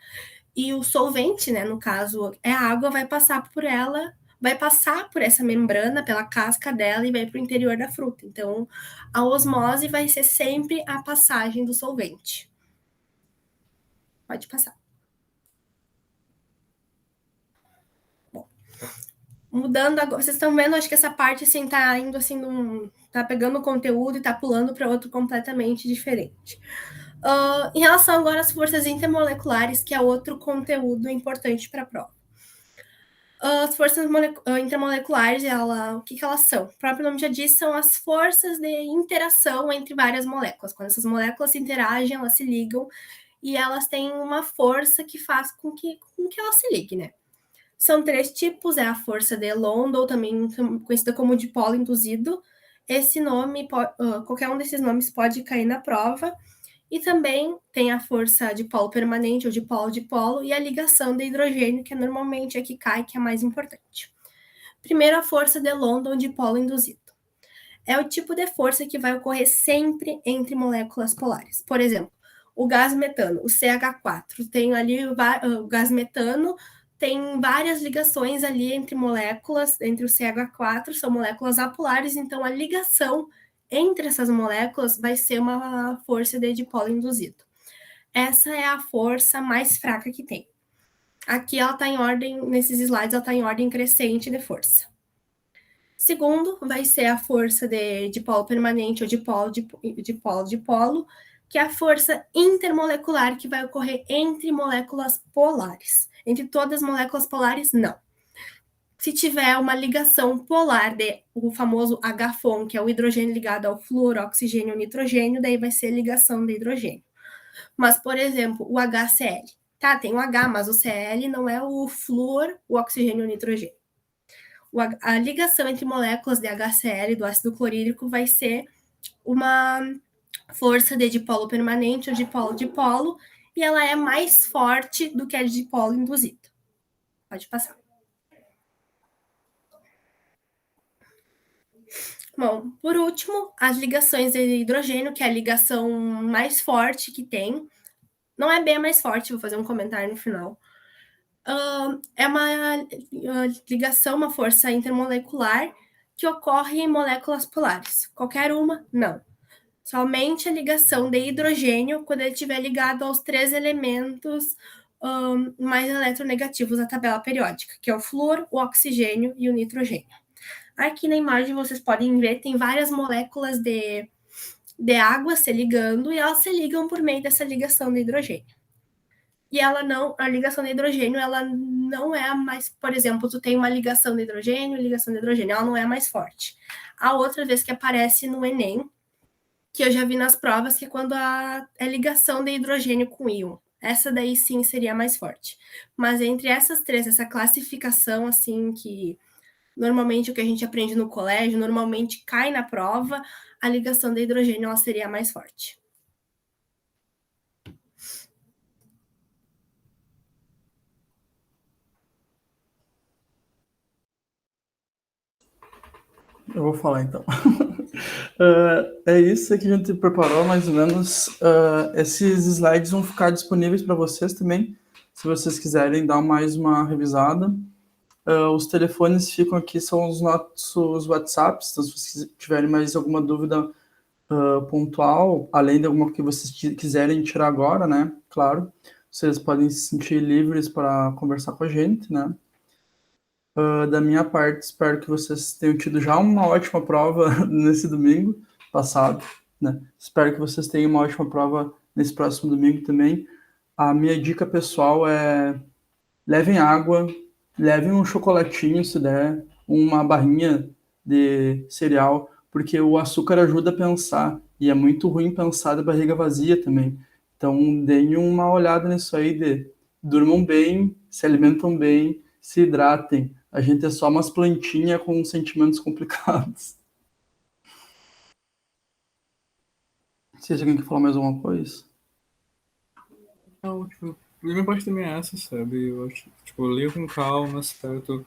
E o solvente, né, no caso, é a água, vai passar por ela, vai passar por essa membrana, pela casca dela, e vai para o interior da fruta. Então, a osmose vai ser sempre a passagem do solvente. Pode passar. Bom, mudando agora, vocês estão vendo, acho que essa parte assim tá indo assim, tá pegando o conteúdo e tá pulando para outro completamente diferente. Em relação agora às forças intermoleculares, que é outro conteúdo importante para a prova. As forças intermoleculares, o que elas são? O próprio nome já diz, são as forças de interação entre várias moléculas. Quando essas moléculas interagem, elas se ligam e elas têm uma força que faz com que elas se liguem, né? São 3 tipos, é a força de London, também conhecida como dipolo induzido. Esse nome, qualquer um desses nomes pode cair na prova. E também tem a força de polo permanente ou de polo-dipolo e a ligação de hidrogênio, que normalmente é que cai, que é mais importante. Primeiro, a força de London de polo induzido. É o tipo de força que vai ocorrer sempre entre moléculas polares. Por exemplo, o gás metano, o CH4, tem ali o gás metano, tem várias ligações ali entre moléculas, entre o CH4, são moléculas apolares, então a ligação entre essas moléculas vai ser uma força de dipolo induzido. Essa é a força mais fraca que tem. Aqui ela está em ordem, nesses slides, ela está em ordem crescente de força. Segundo, vai ser a força de dipolo permanente ou dipolo, que é a força intermolecular que vai ocorrer entre moléculas polares. Entre todas as moléculas polares, não. Se tiver uma ligação polar o famoso H-FON, que é o hidrogênio ligado ao flúor, oxigênio, nitrogênio, daí vai ser a ligação de hidrogênio. Mas, por exemplo, o HCl, tá? Tem o H, mas o Cl não é o flúor, o oxigênio e o nitrogênio. A ligação entre moléculas de HCl, do ácido clorídrico, vai ser uma força de dipolo permanente ou dipolo-dipolo, e ela é mais forte do que a de dipolo induzido. Pode passar. Bom, por último, as ligações de hidrogênio, que é a ligação mais forte que tem. Não é bem a mais forte, vou fazer um comentário no final. É uma ligação, uma força intermolecular que ocorre em moléculas polares. Qualquer uma, não. Somente a ligação de hidrogênio quando ele estiver ligado aos 3 elementos mais eletronegativos da tabela periódica, que é o flúor, o oxigênio e o nitrogênio. Aqui na imagem vocês podem ver, tem várias moléculas de água se ligando e elas se ligam por meio dessa ligação de hidrogênio. E a ligação de hidrogênio, ela não é a mais, por exemplo, tu tem uma ligação de hidrogênio, ela não é a mais forte. A outra vez que aparece no Enem, que eu já vi nas provas, que é quando é ligação de hidrogênio com íon. Essa daí sim seria a mais forte. Mas entre essas 3, essa classificação, assim, que normalmente o que a gente aprende no colégio, normalmente cai na prova, a ligação de hidrogênio ela seria a mais forte. Eu vou falar então. É isso que a gente preparou, mais ou menos. Esses slides vão ficar disponíveis para vocês também, se vocês quiserem dar mais uma revisada. Os telefones ficam aqui, são os nossos WhatsApps, então se vocês tiverem mais alguma dúvida pontual, além de alguma que vocês quiserem tirar agora, né? Claro, vocês podem se sentir livres para conversar com a gente, né? Da minha parte, espero que vocês tenham tido já uma ótima prova nesse domingo passado, né? Espero que vocês tenham uma ótima prova nesse próximo domingo também. A minha dica pessoal é: levem água, levem um chocolatinho, se der, uma barrinha de cereal, porque o açúcar ajuda a pensar, e é muito ruim pensar de barriga vazia também. Então, deem uma olhada nisso aí, durmam bem, se alimentam bem, se hidratem. A gente é só umas plantinhas com sentimentos complicados. Se alguém quer falar mais alguma coisa? Não, tipo, a minha parte também é essa, sabe? Eu acho, tipo, leia com calma, certo?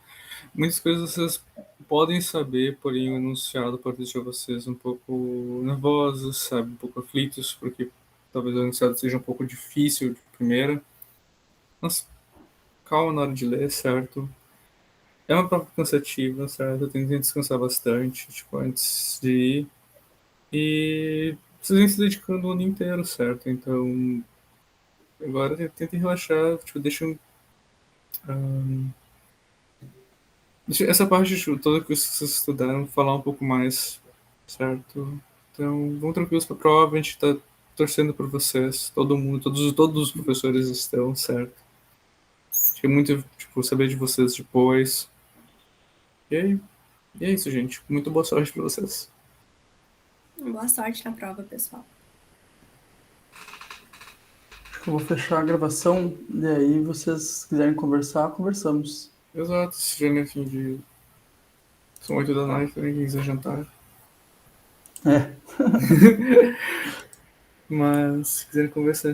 Muitas coisas vocês podem saber, porém o enunciado pode deixar vocês um pouco nervosos, sabe? Um pouco aflitos, porque talvez o enunciado seja um pouco difícil de primeira. Mas calma na hora de ler, certo? É uma prova cansativa, certo? Tentem descansar bastante, tipo, antes de ir. E vocês vêm se dedicando o ano inteiro, certo? Então, agora tentem relaxar, tipo, deixa essa parte tipo, toda que vocês estudaram falar um pouco mais, certo? Então, vão tranquilos para a prova, a gente está torcendo por vocês, todo mundo, todos os professores estão, certo? Queria muito, tipo, saber de vocês depois. E é isso, gente. Muito boa sorte pra vocês. Boa sorte na prova, pessoal. Acho que eu vou fechar a gravação e aí vocês se quiserem conversar, conversamos. Exato, se já é fim de... São 8 da noite, também quem quiser jantar. É. Mas, se quiserem conversar,